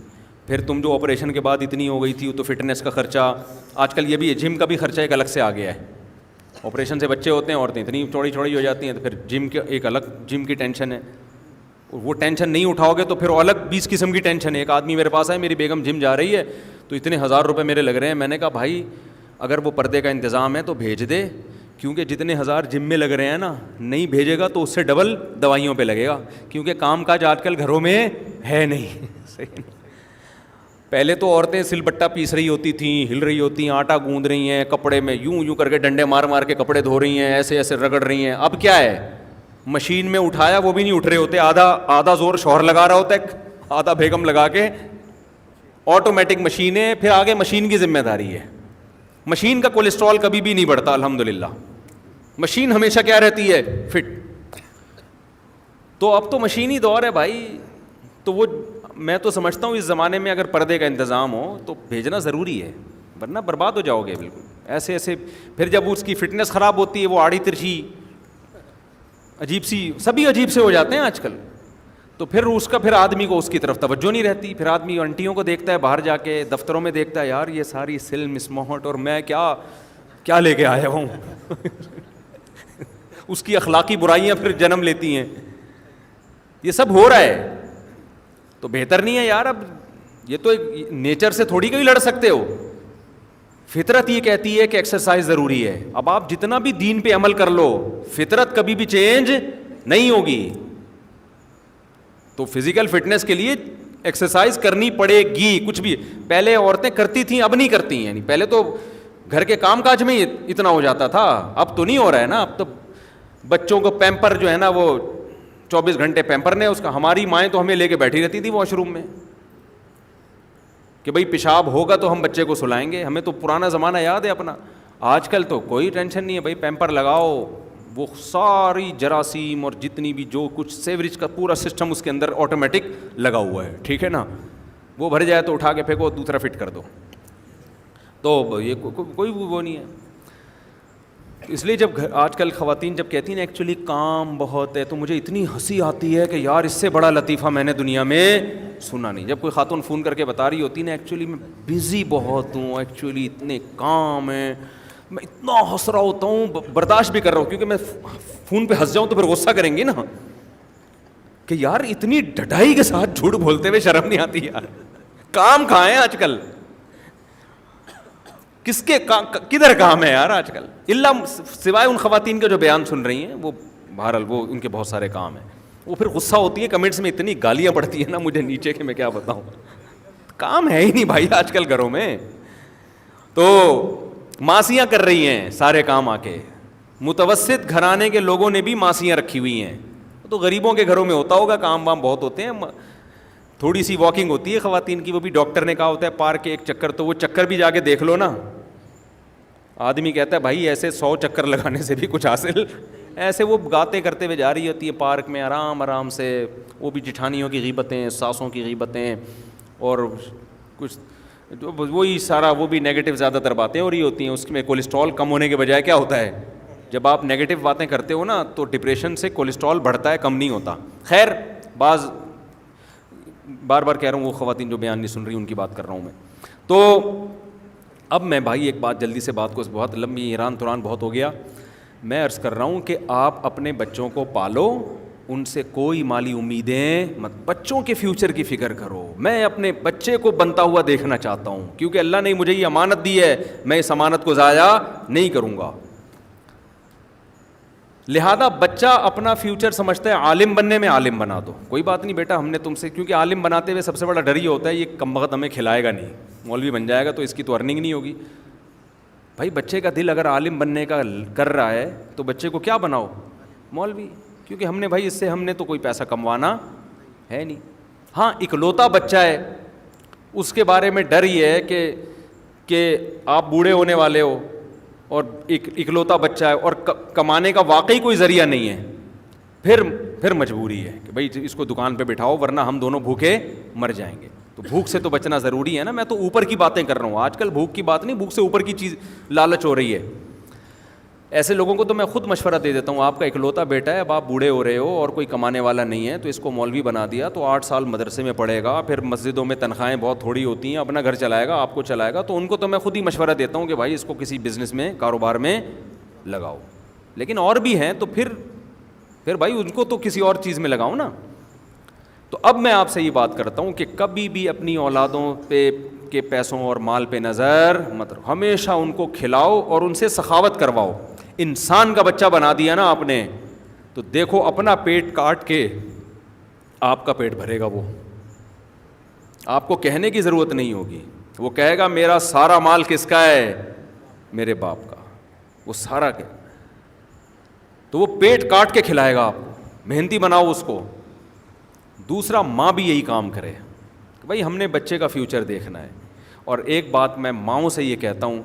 پھر تم جو آپریشن کے بعد اتنی ہو گئی تھی تو فٹنس کا خرچہ, آج کل یہ بھی ہے, جم کا بھی خرچہ ایک الگ سے آ گیا ہے. آپریشن سے بچے ہوتے ہیں, عورتیں اتنی چوڑی ہو جاتی ہیں تو پھر جم کا ایک الگ جم کی ٹینشن ہے. وہ ٹینشن نہیں اٹھاؤ گے تو پھر الگ 20 قسم کی ٹینشن ہے. ایک آدمی میرے پاس آئے, میری بیگم جم جا رہی ہے تو اتنے 1000 روپے میرے لگ رہے ہیں. میں نے کہا بھائی اگر وہ پردے کا انتظام ہے تو بھیج دے, کیونکہ جتنے 1000 جم میں لگ رہے ہیں نا, نہیں بھیجے گا تو اس سے ڈبل دوائیوں پہ لگے گا, کیونکہ کام کاج آج کل گھروں میں ہے نہیں. صحیح نہیں. پہلے تو عورتیں سل بٹہ پیس رہی ہوتی تھیں, ہل رہی ہوتی ہیں, آٹا گوندھ رہی ہیں, کپڑے میں یوں کر کے ڈنڈے مار کے کپڑے دھو رہی ہیں, ایسے رگڑ رہی ہیں. اب کیا ہے, مشین میں اٹھایا وہ بھی نہیں اٹھ رہے ہوتے, آدھا زور شوہر لگا رہا ہوتا ہے, آدھا بیگم لگا کے, آٹومیٹک مشینیں, پھر آگے مشین کی ذمہ داری ہے. مشین کا کولیسٹرول کبھی بھی نہیں بڑھتا الحمدللہ, مشین ہمیشہ کیا رہتی ہے, فٹ. تو اب تو مشینی دور ہے بھائی. تو وہ میں تو سمجھتا ہوں اس زمانے میں اگر پردے کا انتظام ہو تو بھیجنا ضروری ہے, ورنہ برباد ہو جاؤ گے بالکل. ایسے ایسے. پھر جب اس کی فٹنس خراب ہوتی ہے وہ آڑی ترچھی عجیب سی, سبھی عجیب سے ہو جاتے ہیں آج کل. تو پھر اس کا پھر آدمی کو اس کی طرف توجہ نہیں رہتی. پھر آدمی انٹیوں کو دیکھتا ہے باہر جا کے, دفتروں میں دیکھتا ہے یار یہ ساری سل مسموہٹ اور میں کیا لے کے آیا ہوں. اس کی اخلاقی برائیاں پھر جنم لیتی ہیں. یہ سب ہو رہا ہے تو بہتر نہیں ہے یار. اب یہ تو نیچر سے تھوڑی کوئی لڑ سکتے ہو. فطرت یہ کہتی ہے کہ ایکسرسائز ضروری ہے. اب آپ جتنا بھی دین پہ عمل کر لو, فطرت کبھی بھی چینج نہیں ہوگی. تو فزیکل فٹنس کے لیے ایکسرسائز کرنی پڑے گی. کچھ بھی پہلے عورتیں کرتی تھیں, اب نہیں کرتی. یعنی پہلے تو گھر کے کام کاج میں اتنا ہو جاتا تھا, اب تو نہیں ہو رہا ہے نا. اب تو بچوں کو پیمپر جو ہے نا وہ 24 گھنٹے پیمپر نے اس کا. ہماری مائیں تو ہمیں لے کے بیٹھی رہتی تھی واش روم میں کہ بھئی پیشاب ہوگا تو ہم بچے کو سلائیں گے. ہمیں تو پرانا زمانہ یاد ہے اپنا. آج کل تو کوئی ٹینشن نہیں ہے, بھئی پیمپر لگاؤ, وہ ساری جراثیم اور جتنی بھی جو کچھ سیوریج کا پورا سسٹم اس کے اندر آٹومیٹک لگا ہوا ہے, ٹھیک ہے نا. وہ بھر جائے تو اٹھا کے پھینکو, دوسرا فٹ کر دو. تو یہ کوئی وہ نہیں ہے. اس لیے جب آج کل خواتین جب کہتی ہیں نا ایکچولی کام بہت ہے, تو مجھے اتنی ہنسی آتی ہے کہ یار اس سے بڑا لطیفہ میں نے دنیا میں سنا نہیں. جب کوئی خاتون فون کر کے بتا رہی ہوتی نا ایکچولی میں بزی بہت ہوں, ایکچولی اتنے کام ہیں, میں اتنا ہنس رہا ہوتا ہوں, برداشت بھی کر رہا ہوں کیونکہ میں فون پہ ہنس جاؤں تو پھر غصہ کریں گی نا کہ یار اتنی ڈھٹائی کے ساتھ جھوٹ بولتے ہوئے شرم نہیں آتی یار. کام کہاں ہے آج کل, کس کے کدھر کام ہے یار آج کل, اللہ سوائے ان خواتین کے جو بیان سن رہی ہیں وہ بہرحال وہ ان کے بہت سارے کام ہیں. وہ پھر غصہ ہوتی ہے, کمنٹس میں اتنی گالیاں پڑتی ہیں نا مجھے نیچے کہ میں کیا بتاؤں. کام ہے ہی نہیں بھائی آج کل گھروں میں, تو ماسیاں کر رہی ہیں سارے کام آ کے. متوسط گھرانے کے لوگوں نے بھی ماسیاں رکھی ہوئی ہیں. تو غریبوں کے گھروں میں ہوتا ہوگا, کام وام بہت ہوتے ہیں. تھوڑی سی واکنگ ہوتی ہے خواتین کی, وہ بھی ڈاکٹر نے کہا ہوتا ہے پارک کے ایک چکر, تو وہ چکر بھی جا کے دیکھ لو نا. آدمی کہتا ہے بھائی ایسے 100 چکر لگانے سے بھی کچھ حاصل. ایسے وہ گاتے کرتے ہوئے جا رہی ہوتی ہے پارک میں آرام آرام سے. وہ بھی جٹھانیوں کی غیبتیں, ساسوں کی غیبتیں, اور کچھ وہی سارا, وہ بھی نیگیٹو زیادہ تر باتیں ہو رہی ہوتی ہیں. اس میں کولیسٹرول کم ہونے کے بجائے کیا ہوتا ہے, جب آپ نیگیٹو باتیں کرتے ہو نا تو ڈپریشن سے کولیسٹرول بڑھتا ہے, کم نہیں ہوتا. خیر بار بار کہہ رہا ہوں, وہ خواتین جو بیان نہیں سن رہی ان کی بات کر رہا ہوں میں. تو اب میں بھائی ایک بات جلدی سے, بات کو بہت لمبی ایران تران بہت ہو گیا. میں عرض کر رہا ہوں کہ آپ اپنے بچوں کو پالو, ان سے کوئی مالی امیدیں مت, بچوں کے فیوچر کی فکر کرو. میں اپنے بچے کو بنتا ہوا دیکھنا چاہتا ہوں کیونکہ اللہ نے مجھے یہ امانت دی ہے, میں اس امانت کو ضائع نہیں کروں گا. لہذا بچہ اپنا فیوچر سمجھتا ہے عالم بننے میں, عالم بنا دو, کوئی بات نہیں بیٹا ہم نے تم سے, کیونکہ عالم بناتے ہوئے سب سے بڑا ڈر یہ ہوتا ہے یہ کم وقت ہمیں کھلائے گا نہیں, مولوی بن جائے گا تو اس کی تو ارننگ نہیں ہوگی. بھائی بچے کا دل اگر عالم بننے کا کر رہا ہے تو بچے کو کیا بناؤ, مولوی, کیونکہ ہم نے بھائی اس سے ہم نے تو کوئی پیسہ کموانا ہے نہیں. ہاں اکلوتا بچہ ہے, اس کے بارے میں ڈر یہ ہے کہ آپ بوڑھے ہونے والے ہو اور اکلوتا بچہ ہے اور کمانے کا واقعی کوئی ذریعہ نہیں ہے, پھر مجبوری ہے کہ بھائی اس کو دکان پہ بٹھاؤ ورنہ ہم دونوں بھوکے مر جائیں گے. تو بھوک سے تو بچنا ضروری ہے نا. میں تو اوپر کی باتیں کر رہا ہوں, آج کل بھوک کی بات نہیں, بھوک سے اوپر کی چیز لالچ ہو رہی ہے. ایسے لوگوں کو تو میں خود مشورہ دے دیتا ہوں, آپ کا اکلوتا بیٹا ہے, اب آپ بوڑھے ہو رہے ہو اور کوئی کمانے والا نہیں ہے, تو اس کو مولوی بنا دیا تو 8 سال مدرسے میں پڑھے گا, پھر مسجدوں میں تنخواہیں بہت تھوڑی ہوتی ہیں, اپنا گھر چلائے گا, آپ کو چلائے گا. تو ان کو تو میں خود ہی مشورہ دیتا ہوں کہ بھائی اس کو کسی بزنس میں, کاروبار میں لگاؤ. لیکن اور بھی ہیں تو پھر بھائی ان کو تو کسی اور چیز میں لگاؤ نا. تو اب میں آپ سے یہ بات کرتا ہوں کہ کبھی بھی اپنی اولادوں پہ کے پیسوں اور مال پہ نظر مت رکھو, ہمیشہ ان کو کھلاؤ اور ان سے سخاوت کرواؤ. انسان کا بچہ بنا دیا نا آپ نے تو دیکھو اپنا پیٹ کاٹ کے آپ کا پیٹ بھرے گا. وہ آپ کو کہنے کی ضرورت نہیں ہوگی, وہ کہے گا میرا سارا مال کس کا ہے, میرے باپ کا, وہ سارا کیا. تو وہ پیٹ کاٹ کے کھلائے گا آپ کو, محنتی بناؤ اس کو. دوسرا, ماں بھی یہی کام کرے کہ بھائی ہم نے بچے کا فیوچر دیکھنا ہے. اور ایک بات میں ماؤں سے یہ کہتا ہوں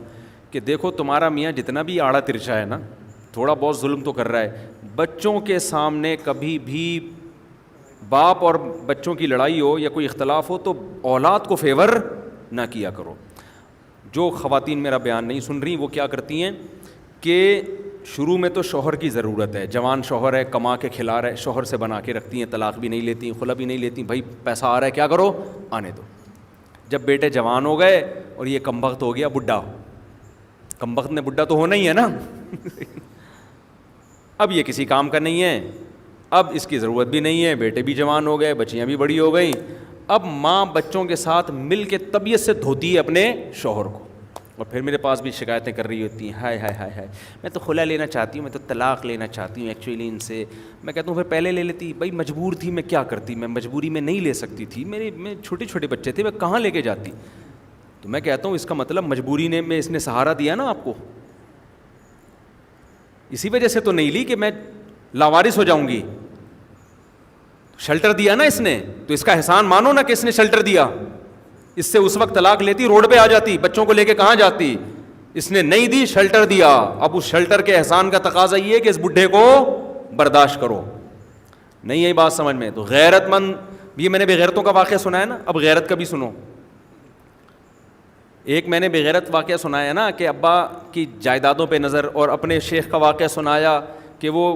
کہ دیکھو تمہارا میاں جتنا بھی آڑا ترچا ہے نا, تھوڑا بہت ظلم تو کر رہا ہے, بچوں کے سامنے کبھی بھی باپ اور بچوں کی لڑائی ہو یا کوئی اختلاف ہو تو اولاد کو فیور نہ کیا کرو. جو خواتین میرا بیان نہیں سن رہی وہ کیا کرتی ہیں کہ شروع میں تو شوہر کی ضرورت ہے, جوان شوہر ہے, کما کے کھلا رہا ہے, شوہر سے بنا کے رکھتی ہیں, طلاق بھی نہیں لیتی, خلا بھی نہیں لیتی, بھائی پیسہ آ رہا ہے کیا کرو آنے دو. جب بیٹے جوان ہو گئے اور یہ کمبخت ہو گیا بڈھا, کمبخت نے بڈھا تو ہونا ہی ہے نا اب یہ کسی کام کا نہیں ہے, اب اس کی ضرورت بھی نہیں ہے, بیٹے بھی جوان ہو گئے, بچیاں بھی بڑی ہو گئیں, اب ماں بچوں کے ساتھ مل کے طبیعت سے دھوتی ہے اپنے شوہر کو, اور پھر میرے پاس بھی شکایتیں کر رہی ہوتی ہیں, ہائے ہائے ہائے ہائے میں تو خلا لینا چاہتی ہوں, میں تو طلاق لینا چاہتی ہوں ایکچولی ان سے. میں کہتا ہوں پھر پہلے لے لیتی, بھائی مجبور تھی, میں کیا کرتی, میں مجبوری میں نہیں لے سکتی تھی, میں چھوٹے چھوٹے بچے تھے, میں کہاں لے کے جاتی. تو میں کہتا ہوں اس کا مطلب مجبوری میں اس نے سہارا دیا نا آپ کو, اسی وجہ سے تو نہیں لی کہ میں لاوارث ہو جاؤں گی, شیلٹر دیا نا اس نے, تو اس کا احسان مانو نا کہ اس نے شیلٹر دیا. اس سے اس وقت طلاق لیتی, روڈ پہ آ جاتی, بچوں کو لے کے کہاں جاتی, اس نے نہیں دی, شیلٹر دیا. اب اس شیلٹر کے احسان کا تقاضا یہ ہے کہ اس بڈھے کو برداشت کرو. نہیں ہے بات سمجھ میں؟ تو غیرت مند, یہ میں نے بغیرتوں کا واقعہ سنا ہے نا, اب غیرت کا بھی سنو. ایک میں نے بغیرت واقعہ سنایا نا کہ ابا کی جائیدادوں پہ نظر, اور اپنے شیخ کا واقعہ سنایا کہ وہ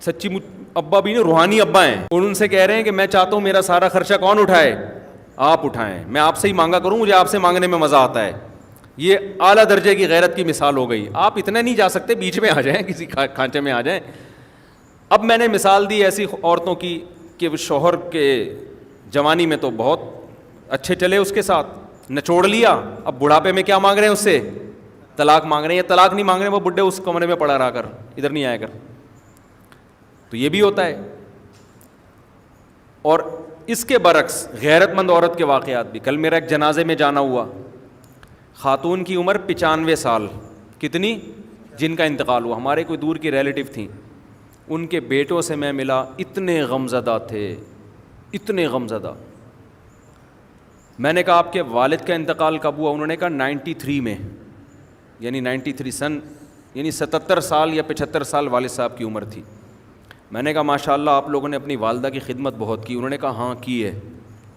سچی ابا بھی نا روحانی ابا ہیں, اور ان سے کہہ رہے ہیں کہ میں چاہتا ہوں میرا سارا خرچہ کون اٹھائے, آپ اٹھائیں, میں آپ سے ہی مانگا کروں, مجھے آپ سے مانگنے میں مزہ آتا ہے. یہ اعلیٰ درجے کی غیرت کی مثال ہو گئی. آپ اتنا نہیں جا سکتے, بیچ میں آ جائیں, کسی کھانچے میں آ جائیں. اب میں نے مثال دی ایسی عورتوں کی کہ وہ شوہر کے جوانی میں تو بہت اچھے چلے اس کے ساتھ, نچوڑ لیا, اب بڑھاپے میں کیا مانگ رہے ہیں اس سے, طلاق مانگ رہے ہیں. یا طلاق نہیں مانگ رہے ہیں, وہ بڈھے اس کمرے میں پڑا رہا کر, ادھر نہیں آیا کر. تو یہ بھی ہوتا ہے. اور اس کے برعکس غیرت مند عورت کے واقعات بھی. کل میرا ایک جنازے میں جانا ہوا, خاتون کی عمر 95 سال, کتنی, جن کا انتقال ہوا, ہمارے کوئی دور کی ریلیٹو تھیں. ان کے بیٹوں سے میں ملا, اتنے غمزدہ تھے, اتنے غمزدہ. میں نے کہا آپ کے والد کا انتقال کب ہوا؟ انہوں نے کہا 93 میں, یعنی 93 سن, یعنی 77 سال یا 75 سال والد صاحب کی عمر تھی. میں نے کہا ماشاء اللہ آپ لوگوں نے اپنی والدہ کی خدمت بہت کی. انہوں نے کہا ہاں کی ہے.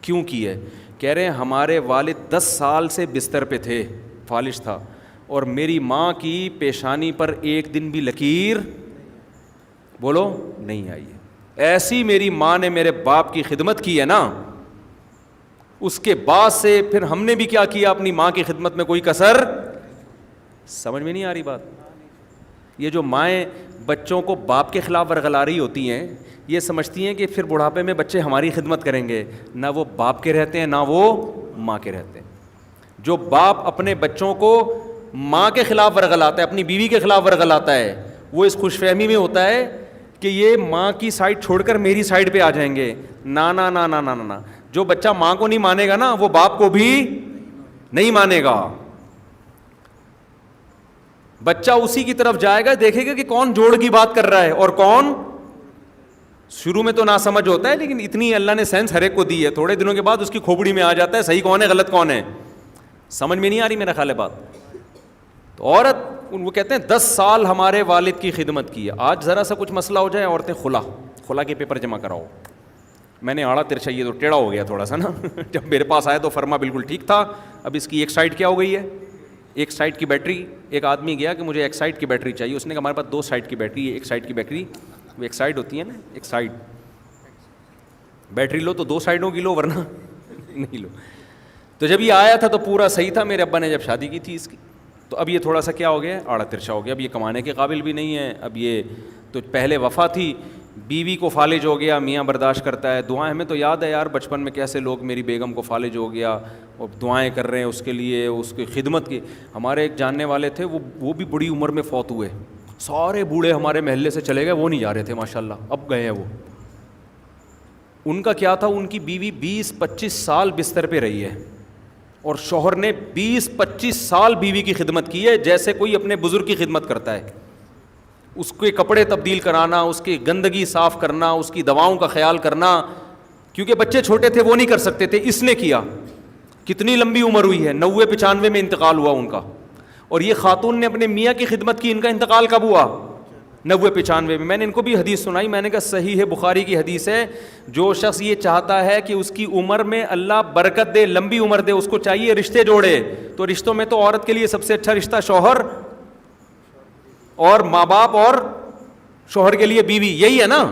کیوں کی ہے؟ کہہ رہے ہیں ہمارے والد 10 سال سے بستر پہ تھے, فالج تھا, اور میری ماں کی پیشانی پر ایک دن بھی لکیر بولو نہیں آئی ہے. ایسی میری ماں نے میرے باپ کی خدمت کی ہے نا, اس کے بعد سے پھر ہم نے بھی کیا کیا, اپنی ماں کی خدمت میں کوئی کسر. سمجھ میں نہیں آ رہی بات؟ یہ جو مائیں بچوں کو باپ کے خلاف ورغلا رہی ہوتی ہیں, یہ سمجھتی ہیں کہ پھر بڑھاپے میں بچے ہماری خدمت کریں گے. نہ وہ باپ کے رہتے ہیں نہ وہ ماں کے رہتے ہیں. جو باپ اپنے بچوں کو ماں کے خلاف ورغلاتا ہے, اپنی بیوی کے خلاف ورغلاتا ہے, وہ اس خوش فہمی میں ہوتا ہے کہ یہ ماں کی سائڈ چھوڑ کر میری سائڈ پہ آ جائیں گے. نا نا نا نا نا نا, جو بچہ ماں کو نہیں مانے گا نا وہ باپ کو بھی نہیں مانے گا. بچہ اسی کی طرف جائے گا, دیکھے گا کہ کون جوڑ کی بات کر رہا ہے اور کون. شروع میں تو نہ سمجھ ہوتا ہے, لیکن اتنی اللہ نے سینس ہر ایک کو دی ہے, تھوڑے دنوں کے بعد اس کی کھوپڑی میں آ جاتا ہے صحیح کون ہے غلط کون ہے. سمجھ میں نہیں آ رہی میرا خیال ہے بات. تو عورت, وہ کہتے ہیں 10 سال ہمارے والد کی خدمت کی ہے. آج ذرا سا کچھ مسئلہ ہو جائے, عورتیں خلا کے پیپر جمع کراؤ. میں نے آڑا ترچھا, یہ تو ٹیڑھا ہو گیا تھوڑا سا نا جب میرے پاس آیا تو فرما بالکل ٹھیک تھا, اب اس کی ایک سائڈ کیا ہو گئی ہے, ایک سائڈ کی بیٹری. ایک آدمی گیا کہ مجھے ایک سائڈ کی بیٹری چاہیے, اس نے کہا ہمارے پاس 2 سائڈ کی بیٹری ہے. ایک سائڈ کی بیٹری, وہ ایک سائڈ ہوتی ہے نا, ایک سائڈ بیٹری لو تو 2 سائڈوں کی لو, ورنہ نہیں لو. تو جب یہ آیا تھا تو پورا صحیح تھا. میرے ابا نے جب شادی کی تھی اس کی, تو اب یہ تھوڑا سا کیا ہو گیا, آڑا ترچھا ہو گیا. اب یہ کمانے کے قابل بھی نہیں ہے. اب یہ تو پہلے وفا تھی, بیوی کو فالج ہو گیا, میاں برداشت کرتا ہے. دعائیں, ہمیں تو یاد ہے یار بچپن میں کیسے لوگ, میری بیگم کو فالج ہو گیا اور دعائیں کر رہے ہیں اس کے لیے, اس کی خدمت کی. ہمارے ایک جاننے والے تھے, وہ بھی بڑی عمر میں فوت ہوئے. سارے بوڑھے ہمارے محلے سے چلے گئے, وہ نہیں جا رہے تھے ماشاءاللہ, اب گئے ہیں وہ. ان کا کیا تھا, ان کی بیوی 20-25 سال بستر پہ رہی ہے, اور شوہر نے 20-25 سال بیوی کی خدمت کی ہے, جیسے کوئی اپنے بزرگ کی خدمت کرتا ہے. اس کے کپڑے تبدیل کرانا, اس کی گندگی صاف کرنا, اس کی دواؤں کا خیال کرنا, کیونکہ بچے چھوٹے تھے وہ نہیں کر سکتے تھے, اس نے کیا. کتنی لمبی عمر ہوئی ہے, 90-95 میں انتقال ہوا ان کا. اور یہ خاتون نے اپنے میاں کی خدمت کی. ان کا انتقال کب ہوا؟ 90-95 میں. میں نے ان کو بھی حدیث سنائی, میں نے کہا صحیح ہے, بخاری کی حدیث ہے, جو شخص یہ چاہتا ہے کہ اس کی عمر میں اللہ برکت دے, لمبی عمر دے, اس کو چاہیے رشتے جوڑے. تو رشتوں میں تو عورت کے لیے سب سے اچھا رشتہ شوہر اور ماں باپ, اور شوہر کے لیے بیوی, یہی ہے نا.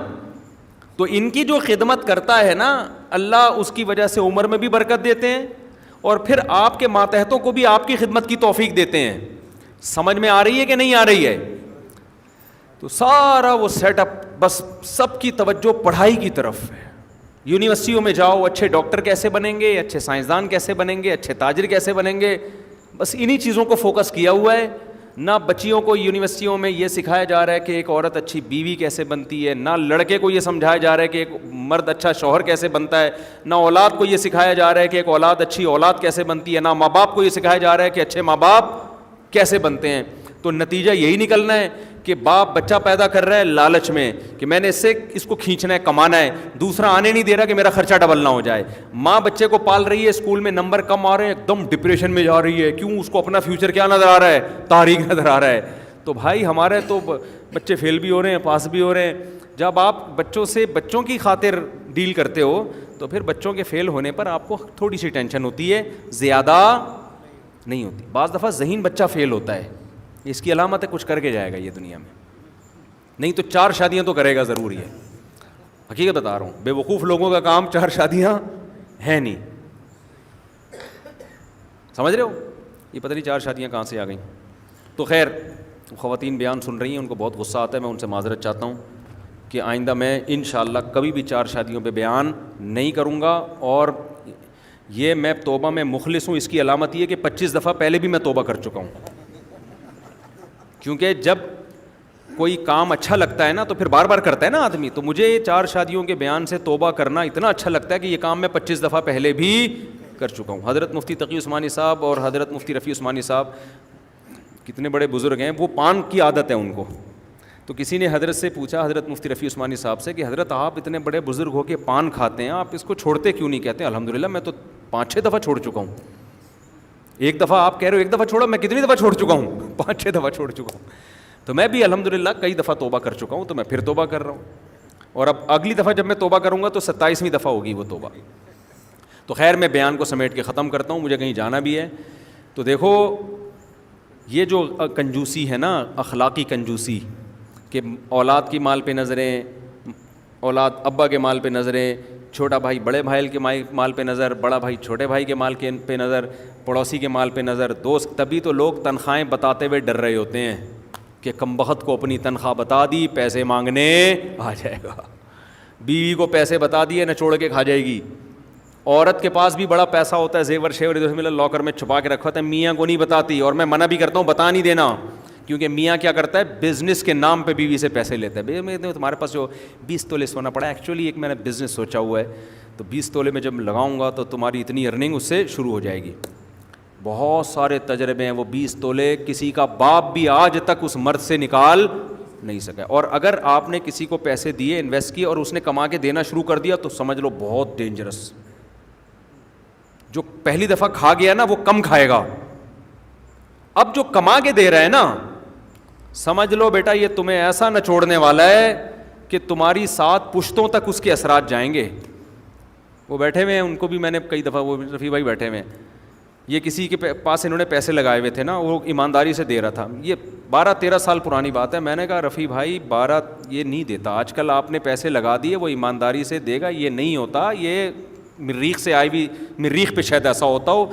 تو ان کی جو خدمت کرتا ہے نا, اللہ اس کی وجہ سے عمر میں بھی برکت دیتے ہیں, اور پھر آپ کے ماتحتوں کو بھی آپ کی خدمت کی توفیق دیتے ہیں. سمجھ میں آ رہی ہے کہ نہیں آ رہی ہے؟ تو سارا وہ سیٹ اپ, بس سب کی توجہ پڑھائی کی طرف ہے. یونیورسٹیوں میں جاؤ, اچھے ڈاکٹر کیسے بنیں گے, اچھے سائنسدان کیسے بنیں گے, اچھے تاجر کیسے بنیں گے, بس انہی چیزوں کو فوکس کیا ہوا ہے. نہ بچیوں کو یونیورسٹیوں میں یہ سکھایا جا رہا ہے کہ ایک عورت اچھی بیوی کیسے بنتی ہے, نہ لڑکے کو یہ سمجھایا جا رہا ہے کہ ایک مرد اچھا شوہر کیسے بنتا ہے, نہ اولاد کو یہ سکھایا جا رہا ہے کہ ایک اولاد اچھی اولاد کیسے بنتی ہے, نہ ماں باپ کو یہ سکھایا جا رہا ہے کہ اچھے ماں باپ کیسے بنتے ہیں. تو نتیجہ یہی نکلنا ہے کہ باپ بچہ پیدا کر رہا ہے لالچ میں کہ میں نے اس کو کھینچنا ہے, کمانا ہے, دوسرا آنے نہیں دے رہا کہ میرا خرچہ ڈبل نہ ہو جائے. ماں بچے کو پال رہی ہے, اسکول میں نمبر کم آ رہے ہیں, ایک دم ڈپریشن میں جا رہی ہے. کیوں؟ اس کو اپنا فیوچر کیا نظر آ رہا ہے, تاریک نظر آ رہا ہے. تو بھائی ہمارے تو بچے فیل بھی ہو رہے ہیں, پاس بھی ہو رہے ہیں. جب آپ بچوں سے بچوں کی خاطر ڈیل کرتے ہو تو پھر بچوں کے فیل ہونے پر آپ کو تھوڑی سی ٹینشن ہوتی ہے, زیادہ نہیں ہوتی. بعض دفعہ ذہین بچہ فیل ہوتا ہے, اس کی علامت ہے کچھ کر کے جائے گا یہ دنیا میں, نہیں تو 4 شادیاں تو کرے گا ضروری ہے. حقیقت بتا رہا ہوں, بے وقوف لوگوں کا کام 4 شادیاں ہیں نہیں. سمجھ رہے ہو؟ یہ پتہ نہیں 4 شادیاں کہاں سے آ گئیں. تو خیر, خواتین بیان سن رہی ہیں, ان کو بہت غصہ آتا ہے, میں ان سے معذرت چاہتا ہوں کہ آئندہ میں انشاءاللہ کبھی بھی 4 شادیوں پہ بیان نہیں کروں گا. اور یہ میں توبہ میں مخلص ہوں, اس کی علامت یہ ہے کہ 25 دفعہ پہلے بھی میں توبہ کر چکا ہوں. کیونکہ جب کوئی کام اچھا لگتا ہے نا تو پھر بار بار کرتا ہے نا آدمی. تو مجھے 4 شادیوں کے بیان سے توبہ کرنا اتنا اچھا لگتا ہے کہ یہ کام میں 25 دفعہ پہلے بھی کر چکا ہوں. حضرت مفتی تقی عثمانی صاحب اور حضرت مفتی رفیع عثمانی صاحب کتنے بڑے بزرگ ہیں, وہ پان کی عادت ہے ان کو. تو کسی نے حضرت سے پوچھا, حضرت مفتی رفیع عثمانی صاحب سے, کہ حضرت آپ اتنے بڑے بزرگ ہو کے پان کھاتے ہیں, آپ اس کو چھوڑتے کیوں نہیں؟ کہتے ہیں الحمدللہ میں تو 5-6 دفعہ چھوڑ چکا ہوں. ایک دفعہ آپ کہہ رہے ہو ایک دفعہ چھوڑا, میں کتنی دفعہ چھوڑ چکا ہوں؟ 5-6 دفعہ چھوڑ چکا ہوں. تو میں بھی الحمدللہ کئی دفعہ توبہ کر چکا ہوں, تو میں پھر توبہ کر رہا ہوں. اور اب اگلی دفعہ جب میں توبہ کروں گا تو 27ویں دفعہ ہوگی وہ توبہ. تو خیر میں بیان کو سمیٹ کے ختم کرتا ہوں, مجھے کہیں جانا بھی ہے. تو دیکھو یہ جو کنجوسی ہے نا, اخلاقی کنجوسی, کہ اولاد کی مال پہ نظریں, اولاد ابا کے مال پہ نظریں, چھوٹا بھائی بڑے بھائی کے مال پہ نظر, بڑا بھائی چھوٹے بھائی کے مال پہ نظر, پڑوسی کے مال پہ نظر, دوست. تبھی تو لوگ تنخواہیں بتاتے ہوئے ڈر رہے ہوتے ہیں کہ کمبخت کو اپنی تنخواہ بتا دی, پیسے مانگنے آ جائے گا. بیوی کو پیسے بتا دیے, نچوڑ کے کھا جائے گی. عورت کے پاس بھی بڑا پیسہ ہوتا ہے, زیور شیور ادھر لاکر میں چھپا کے رکھا ہوتا ہے, میاں کو نہیں بتاتی. اور میں منع بھی کرتا ہوں بتا نہیں دینا, کیونکہ میاں کیا کرتا ہے, بزنس کے نام پہ بیوی سے پیسے لیتا ہے. تمہارے پاس جو 20 تولے سونا پڑا ہے, ایکچولی ایک میں نے بزنس سوچا ہوا ہے, تو 20 تولے میں جب لگاؤں گا تو تمہاری اتنی ارننگ اس سے شروع ہو جائے گی. بہت سارے تجربے ہیں, وہ 20 تولے کسی کا باپ بھی آج تک اس مرد سے نکال نہیں سکا. اور اگر آپ نے کسی کو پیسے دیے, انویسٹ کیے, اور اس نے کما کے دینا شروع کر دیا, تو سمجھ لو بہت ڈینجرس. جو پہلی دفعہ کھا گیا نا وہ کم کھائے گا. اب جو کما کے دے رہا ہے نا, سمجھ لو بیٹا یہ تمہیں ایسا نہ چھوڑنے والا ہے کہ تمہاری 7 پشتوں تک اس کے اثرات جائیں گے. وہ بیٹھے ہوئے ہیں, ان کو بھی میں نے کئی دفعہ, وہ رفیع بھائی بیٹھے ہوئے ہیں, یہ کسی کے پاس انہوں نے پیسے لگائے ہوئے تھے نا, وہ ایمانداری سے دے رہا تھا. یہ 12-13 سال پرانی بات ہے. میں نے کہا رفیع بھائی 12 یہ نہیں دیتا, آج کل آپ نے پیسے لگا دیے, وہ ایمانداری سے دے گا, یہ نہیں ہوتا. یہ مریخ سے آئی ہوئی, مریخ پہ شاید ایسا ہوتا ہو.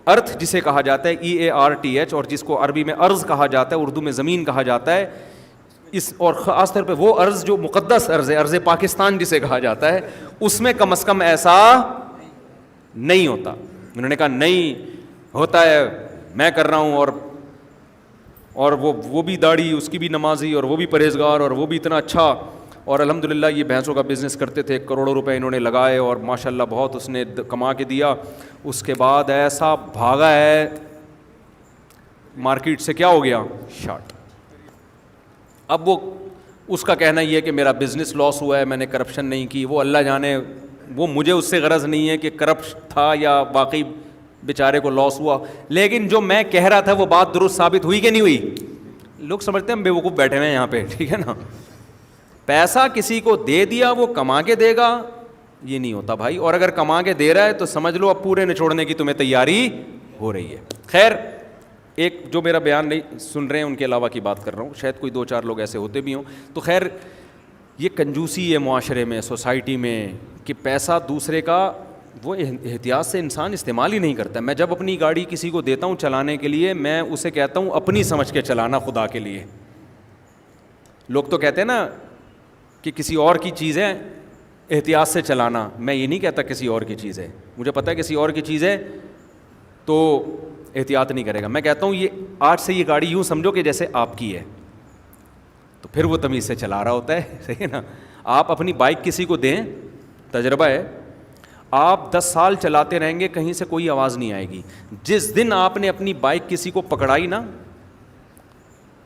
ارتھ جسے کہا جاتا ہے EARTH, اور جس کو عربی میں ارض کہا جاتا ہے, اردو میں زمین کہا جاتا ہے, اس اور خاص طور پہ وہ ارض جو مقدس ارض ہے, ارض پاکستان جسے کہا جاتا ہے, اس میں کم از کم ایسا نہیں ہوتا. انہوں نے کہا نہیں ہوتا ہے, میں کر رہا ہوں. اور وہ بھی داڑھی, اس کی بھی نمازی, اور وہ بھی پرہیزگار, اور وہ بھی اتنا اچھا. اور الحمدللہ یہ بھینسوں کا بزنس کرتے تھے, کروڑوں روپے انہوں نے لگائے, اور ماشاءاللہ بہت اس نے کما کے دیا. اس کے بعد ایسا بھاگا ہے مارکیٹ سے, کیا ہو گیا, شارٹ. اب وہ اس کا کہنا یہ ہے کہ میرا بزنس لاس ہوا ہے, میں نے کرپشن نہیں کی. وہ اللہ جانے, وہ مجھے اس سے غرض نہیں ہے کہ کرپٹ تھا یا واقعی بیچارے کو لاس ہوا. لیکن جو میں کہہ رہا تھا وہ بات درست ثابت ہوئی کہ نہیں ہوئی؟ لوگ سمجھتے ہیں ہم بیوقوف بیٹھے ہوئے ہیں یہاں پہ, ٹھیک ہے نا. پیسہ کسی کو دے دیا وہ کما کے دے گا, یہ نہیں ہوتا بھائی. اور اگر کما کے دے رہا ہے تو سمجھ لو اب پورے نچوڑنے کی تمہیں تیاری ہو رہی ہے. خیر, ایک جو میرا بیان نہیں سن رہے ہیں ان کے علاوہ کی بات کر رہا ہوں, شاید کوئی 2-4 لوگ ایسے ہوتے بھی ہوں. تو خیر, یہ کنجوسی ہے معاشرے میں, سوسائٹی میں, کہ پیسہ دوسرے کا وہ احتیاط سے انسان استعمال ہی نہیں کرتا. میں جب اپنی گاڑی کسی کو دیتا ہوں چلانے کے لیے, میں اسے کہتا ہوں اپنی سمجھ کے چلانا خدا کے لیے. لوگ تو کہتے ہیں نا کہ کسی اور کی چیز ہے احتیاط سے چلانا, میں یہ نہیں کہتا کسی اور کی چیز ہے, مجھے پتہ ہے کسی اور کی چیز ہے تو احتیاط نہیں کرے گا. میں کہتا ہوں یہ آج سے یہ گاڑی یوں سمجھو کہ جیسے آپ کی ہے, تو پھر وہ تمیز سے چلا رہا ہوتا ہے, صحیح ہے نا. آپ اپنی بائک کسی کو دیں, تجربہ ہے, آپ 10 سال چلاتے رہیں گے, کہیں سے کوئی آواز نہیں آئے گی. جس دن آپ نے اپنی بائک کسی کو پکڑائی نا,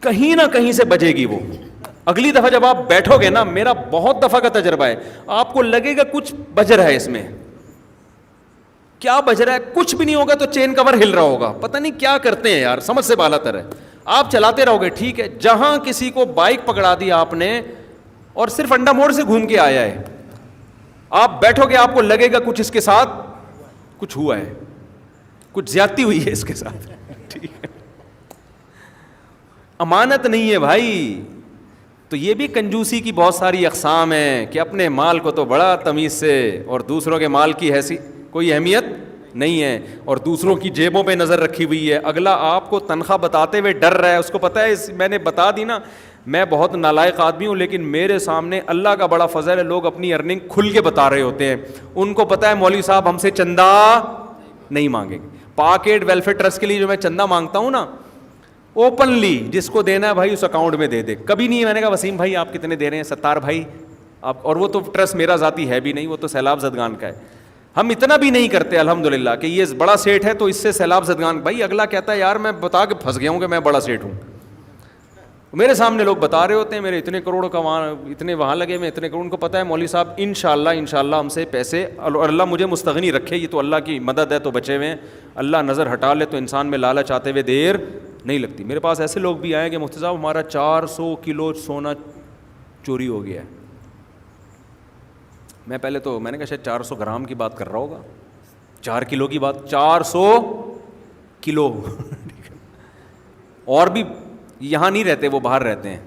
کہیں نہ کہیں سے بجے گی وہ. اگلی دفعہ جب آپ بیٹھو گے نا, میرا بہت دفعہ کا تجربہ ہے, آپ کو لگے گا کچھ بج رہا ہے اس میں. کیا بج رہا ہے؟ کچھ بھی نہیں ہوگا تو چین کور ہل رہا ہوگا, پتہ نہیں کیا کرتے ہیں یار, سمجھ سے بالا تر ہے. آپ چلاتے رہو گے, ٹھیک ہے. جہاں کسی کو بائک پکڑا دی آپ نے اور صرف انڈا موڑ سے گھوم کے آیا ہے, آپ بیٹھو گے, آپ کو لگے گا کچھ اس کے ساتھ کچھ ہوا ہے, کچھ زیادتی ہوئی ہے اس کے ساتھ, ٹھیک ہے. امانت نہیں ہے بھائی. تو یہ بھی کنجوسی کی بہت ساری اقسام ہیں کہ اپنے مال کو تو بڑا تمیز سے, اور دوسروں کے مال کی کوئی اہمیت نہیں ہے, اور دوسروں کی جیبوں پہ نظر رکھی ہوئی ہے. اگلا آپ کو تنخواہ بتاتے ہوئے ڈر رہا ہے, اس کو پتہ ہے میں نے بتا دی نا, میں بہت نالائق آدمی ہوں, لیکن میرے سامنے اللہ کا بڑا فضل ہے, لوگ اپنی ارننگ کھل کے بتا رہے ہوتے ہیں. ان کو پتہ ہے مولوی صاحب ہم سے چندہ نہیں مانگیں گے. پاکیٹ ویلفیئر ٹرسٹ کے لیے جو میں چندہ مانگتا ہوں نا, اوپنلی جس کو دینا ہے بھائی اس اکاؤنٹ میں دے دے. کبھی نہیں میں نے کہا وسیم بھائی آپ کتنے دے رہے ہیں, ستار بھائی آپ, اور وہ تو ٹرسٹ میرا ذاتی ہے بھی نہیں, وہ تو سیلاب زدگان کا ہے. ہم اتنا بھی نہیں کرتے الحمدللہ کہ یہ بڑا سیٹ ہے تو اس سے سیلاب زدگان. بھائی اگلا کہتا ہے یار میں بتا کے پھنس گیا ہوں کہ میں بڑا سیٹ ہوں, میرے سامنے لوگ بتا رہے ہوتے ہیں میرے اتنے کروڑ کا وہاں, اتنے وہاں لگے, میں اتنے کروڑ. ان کو پتہ ہے مولوی صاحب انشاءاللہ ہم سے پیسے, اور اللہ مجھے مستغنی رکھے, یہ تو اللہ کی مدد ہے تو بچے ہوئے ہیں, اللہ نظر ہٹا لے تو انسان میں لالچ آتے ہوئے دیر نہیں لگتی. میرے پاس ایسے لوگ بھی آئے کہ مفتی صاحب ہمارا 400 کلو سونا چوری ہو گیا ہے. میں پہلے تو میں نے کہا شاید 400 گرام کی بات کر رہا ہوگا, 4 کلو کی بات, 400 کلو. اور بھی یہاں نہیں رہتے, وہ باہر رہتے ہیں,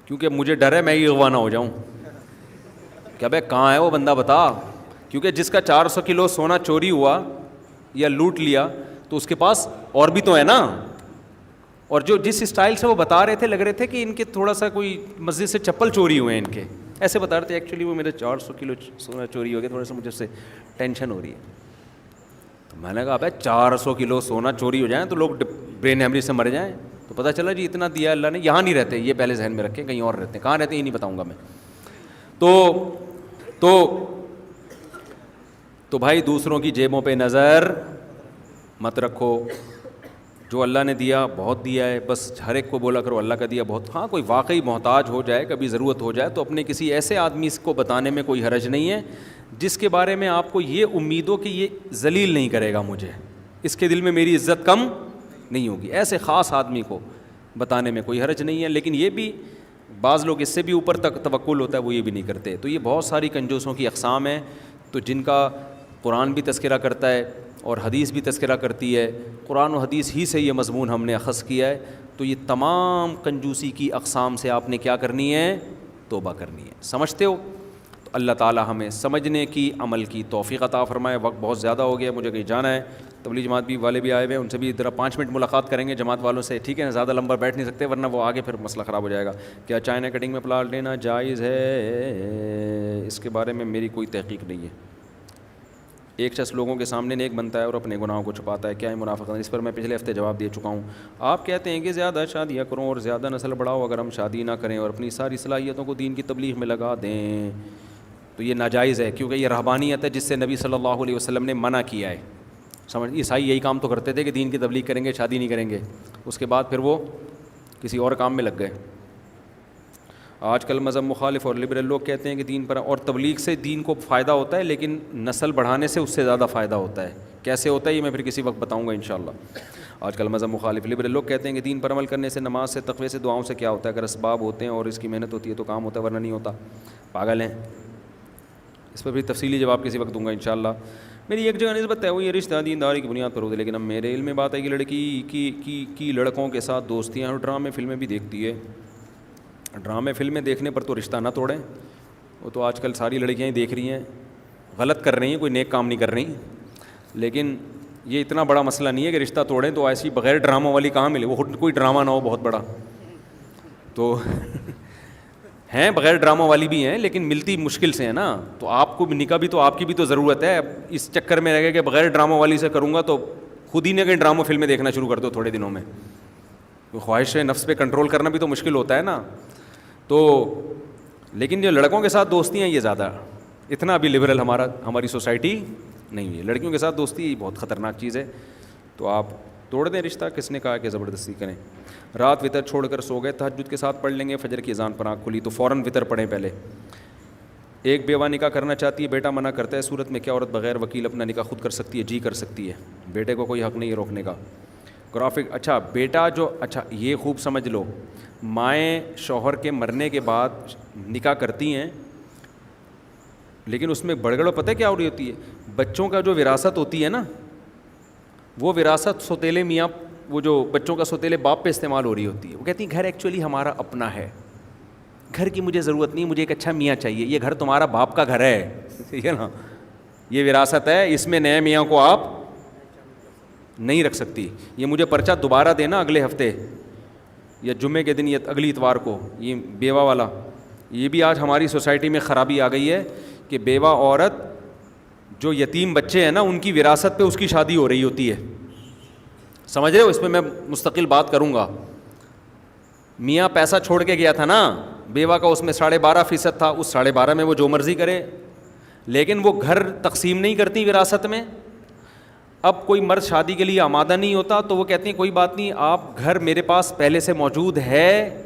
کیونکہ مجھے ڈر ہے میں ہی اغوا نہ ہو جاؤں. کیا بھائی کہاں ہے وہ بندہ بتا, کیونکہ جس کا 400 کلو سونا چوری ہوا یا لوٹ لیا تو اس کے پاس اور بھی تو ہے نا. اور جو جس اسٹائل سے وہ بتا رہے تھے, لگ رہے تھے کہ ان کے تھوڑا سا کوئی مسجد سے چپل چوری ہوئے ہیں ان کے, ایسے بتا رہے تھے. ایکچولی وہ میرے 400 کلو سونا چوری ہو گیا, تھوڑا سا مجھے اس سے ٹینشن ہو رہی ہے. تو میں نے کہا بھائی 400 کلو سونا چوری ہو جائیں تو لوگ برین ہیمریج سے مر جائیں. تو پتہ چلا جی اتنا دیا اللہ نے. یہاں نہیں رہتے, یہ پہلے ذہن میں رکھیں, کہیں اور رہتے ہیں. کہاں رہتے ہیں یہ نہیں بتاؤں گا میں. تو بھائی دوسروں کی جیبوں پہ نظر مت رکھو. جو اللہ نے دیا بہت دیا ہے, بس ہر ایک کو بولا کرو اللہ کا دیا بہت. ہاں کوئی واقعی محتاج ہو جائے, کبھی ضرورت ہو جائے, تو اپنے کسی ایسے آدمی کو بتانے میں کوئی حرج نہیں ہے جس کے بارے میں آپ کو یہ امید ہو کہ یہ ذلیل نہیں کرے گا مجھے, اس کے دل میں میری عزت کم نہیں ہوگی. ایسے خاص آدمی کو بتانے میں کوئی حرج نہیں ہے. لیکن یہ بھی بعض لوگ اس سے بھی اوپر تک توکل ہوتا ہے, وہ یہ بھی نہیں کرتے. تو یہ بہت ساری کنجوسوں کی اقسام ہیں, تو جن کا قرآن بھی تذکرہ کرتا ہے اور حدیث بھی تذکرہ کرتی ہے. قرآن و حدیث ہی سے یہ مضمون ہم نے اخذ کیا ہے. تو یہ تمام کنجوسی کی اقسام سے آپ نے کیا کرنی ہے, توبہ کرنی ہے. سمجھتے ہو؟ تو اللہ تعالی ہمیں سمجھنے کی, عمل کی توفیق عطا فرمائے. وقت بہت زیادہ ہو گیا, مجھے کہیں جانا ہے. تبلیغ جماعت بھی والے بھی آئے ہوئے ہیں, ان سے بھی ذرا 5 منٹ ملاقات کریں گے جماعت والوں سے, ٹھیک ہے نا. زیادہ لمبا بیٹھ نہیں سکتے ورنہ وہ آگے پھر مسئلہ خراب ہو جائے گا. کیا چائنا کٹنگ میں پلاٹ لینا جائز ہے؟ اس کے بارے میں میری کوئی تحقیق نہیں ہے. ایک شخص لوگوں کے سامنے نیک بنتا ہے اور اپنے گناہوں کو چھپاتا ہے, کیا ہے منافقت؟ اس پر میں پچھلے ہفتے جواب دے چکا ہوں. آپ کہتے ہیں کہ زیادہ شادیاں کروں اور زیادہ نسل بڑھاؤ. اگر ہم شادی نہ کریں اور اپنی ساری صلاحیتوں کو دین کی تبلیغ میں لگا دیں تو یہ ناجائز ہے, کیونکہ یہ رہبانیت ہے جس سے نبی صلی اللہ علیہ وسلم نے منع کیا ہے. سمجھ, عیسائی یہی کام تو کرتے تھے کہ دین کی تبلیغ کریں گے, شادی نہیں کریں گے, اس کے بعد پھر وہ کسی اور کام میں لگ گئے. آج کل مذہب مخالف اور لبرل لوگ کہتے ہیں کہ دین پر اور تبلیغ سے دین کو فائدہ ہوتا ہے, لیکن نسل بڑھانے سے اس سے زیادہ فائدہ ہوتا ہے. کیسے ہوتا ہے یہ میں پھر کسی وقت بتاؤں گا انشاءاللہ. آج کل مذہب مخالف لبرل لوگ کہتے ہیں کہ دین پر عمل کرنے سے، نماز سے، تقوی سے، دعاؤں سے کیا ہوتا ہے؟ اگر اسباب ہوتے ہیں اور اس کی محنت ہوتی ہے تو کام ہوتا ہے، ورنہ نہیں ہوتا. پاگل ہیں. اس پر بھی تفصیلی جواب کسی وقت دوں گا انشاءاللہ. میری ایک جگہ نسبت ہے وہ یہ رشتہ دینداری کی بنیاد پر ہوتی ہے، لیکن اب میرے علم میں بات ہے کہ لڑکی کی لڑکوں کے ساتھ دوستیاں اور ڈرامے فلمیں بھی دیکھتی ہے. ڈرامے فلمیں دیکھنے پر تو رشتہ نہ توڑیں. وہ تو آج کل ساری لڑکیاں ہی دیکھ رہی ہیں، غلط کر رہی ہیں، کوئی نیک کام نہیں کر رہی. لیکن یہ اتنا بڑا مسئلہ نہیں ہے کہ رشتہ توڑیں تو ایسی بغیر ڈراموں والی کہاں ملے. وہ کوئی ڈرامہ نہ ہو بہت بڑا تو ہیں، بغیر ڈراموں والی بھی ہیں لیکن ملتی مشکل سے ہے نا. تو آپ کو نکاح بھی تو آپ کی بھی تو ضرورت ہے. اس چکر میں رہ گئے کہ بغیر ڈراموں والی سے کروں گا تو خود ہی نے کہیں ڈراموں فلمیں دیکھنا شروع کر دو تھوڑے دنوں میں. خواہش نفس پہ کنٹرول کرنا بھی تو مشکل ہوتا ہے نا. تو لیکن جو لڑکوں کے ساتھ دوستی ہیں یہ زیادہ، اتنا ابھی لبرل ہماری سوسائٹی نہیں ہے. لڑکیوں کے ساتھ دوستی بہت خطرناک چیز ہے. تو آپ توڑ دیں رشتہ، کس نے کہا کہ زبردستی کریں. رات وطر چھوڑ کر سو گئے، تہجد کے ساتھ پڑھ لیں گے، فجر کی اذان پر آنکھ کھلی تو فوراً وطر پڑھیں پہلے. ایک بیوہ نکاح کرنا چاہتی ہے، بیٹا منع کرتا ہے، صورت میں کیا عورت بغیر وکیل اپنا نکاح خود کر سکتی ہے؟ جی کر سکتی ہے. بیٹے کو کوئی حق نہیں ہے روکنے کا. گرافک اچھا بیٹا جو اچھا یہ خوب سمجھ لو، مائیں شوہر کے مرنے کے بعد نکاح کرتی ہیں لیکن اس میں بڑگڑ پتہ کیا ہو رہی ہوتی ہے؟ بچوں کا جو وراثت ہوتی ہے نا، وہ وراثت سوتیلے میاں، وہ جو بچوں کا سوتیلے باپ پہ استعمال ہو رہی ہوتی ہے. وہ کہتی ہیں گھر ایکچولی ہمارا اپنا ہے، گھر کی مجھے ضرورت نہیں، مجھے ایک اچھا میاں چاہیے. یہ گھر تمہارا باپ کا گھر ہے، ٹھیک ہے نا، یہ وراثت ہے، اس میں نئے میاں کو آپ نہیں رکھ سکتی. یہ مجھے پرچہ دوبارہ دینا اگلے ہفتے یا جمعے کے دن یا اگلی اتوار کو. یہ بیوہ والا، یہ بھی آج ہماری سوسائٹی میں خرابی آ گئی ہے کہ بیوہ عورت جو یتیم بچے ہیں نا ان کی وراثت پہ اس کی شادی ہو رہی ہوتی ہے. سمجھ رہے ہو؟ اس پہ میں مستقل بات کروں گا. میاں پیسہ چھوڑ کے گیا تھا نا بیوہ کا، اس میں 12.5% تھا، اس 12.5 میں وہ جو مرضی کرے، لیکن وہ گھر تقسیم نہیں کرتی وراثت میں. اب کوئی مرد شادی کے لیے آمادہ نہیں ہوتا تو وہ کہتے ہیں کوئی بات نہیں، آپ گھر میرے پاس پہلے سے موجود ہے،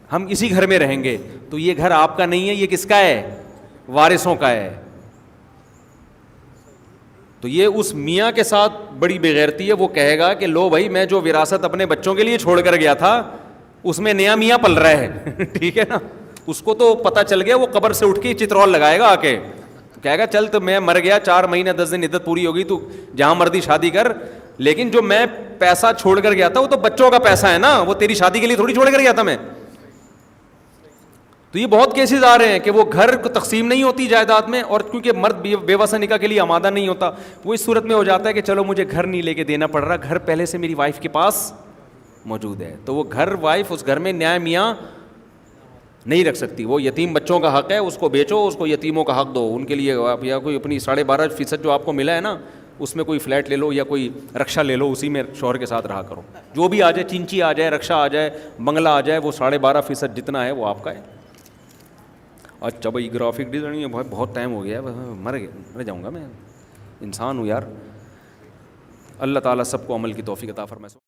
ہم اسی گھر میں رہیں گے. تو یہ گھر آپ کا نہیں ہے، یہ کس کا ہے؟ وارثوں کا ہے. تو یہ اس میاں کے ساتھ بڑی بےغیرتی ہے. وہ کہے گا کہ لو بھائی میں جو وراثت اپنے بچوں کے لیے چھوڑ کر گیا تھا اس میں نیا میاں پل رہا ہے ٹھیک ہے نا. اس کو تو پتہ چل گیا، وہ قبر سے اٹھ کے چترول لگائے گا آ کے، کہے گا چل تو میں مر گیا، 4 مہینے 10 دن عدت پوری ہوگی، تو جہاں مرضی شادی کر، لیکن جو میں پیسہ چھوڑ کر گیا تھا وہ تو بچوں کا پیسہ ہے نا، وہ تیری شادی کے لیے تھوڑی چھوڑ کر گیا تھا میں. تو یہ بہت کیسز آ رہے ہیں کہ وہ گھر کو تقسیم نہیں ہوتی جائیداد میں، اور کیونکہ مرد بیوہ سے نکاح کے لیے آمادہ نہیں ہوتا، وہ اس صورت میں ہو جاتا ہے کہ چلو مجھے گھر نہیں لے کے دینا پڑ رہا، گھر پہلے سے میری وائف کے پاس موجود ہے. تو وہ گھر وائف اس گھر میں نیا میاں نہیں رکھ سکتی. وہ یتیم بچوں کا حق ہے، اس کو بیچو، اس کو یتیموں کا حق دو ان کے لیے. یا کوئی اپنی 12.5% جو آپ کو ملا ہے نا اس میں کوئی فلیٹ لے لو یا کوئی رکشہ لے لو، اسی میں شوہر کے ساتھ رہا کرو. جو بھی آ جائے، چینچی آ جائے، رکشہ آ جائے، بنگلہ آ جائے، وہ 12.5% جتنا ہے وہ آپ کا ہے. اچھا بھائی گرافک ڈیزائننگ بہت ٹائم ہو گیا ہے، مر جاؤں گا میں، انسان ہوں یار. اللہ تعالیٰ سب کو عمل کی توفیق عطا فرمائے.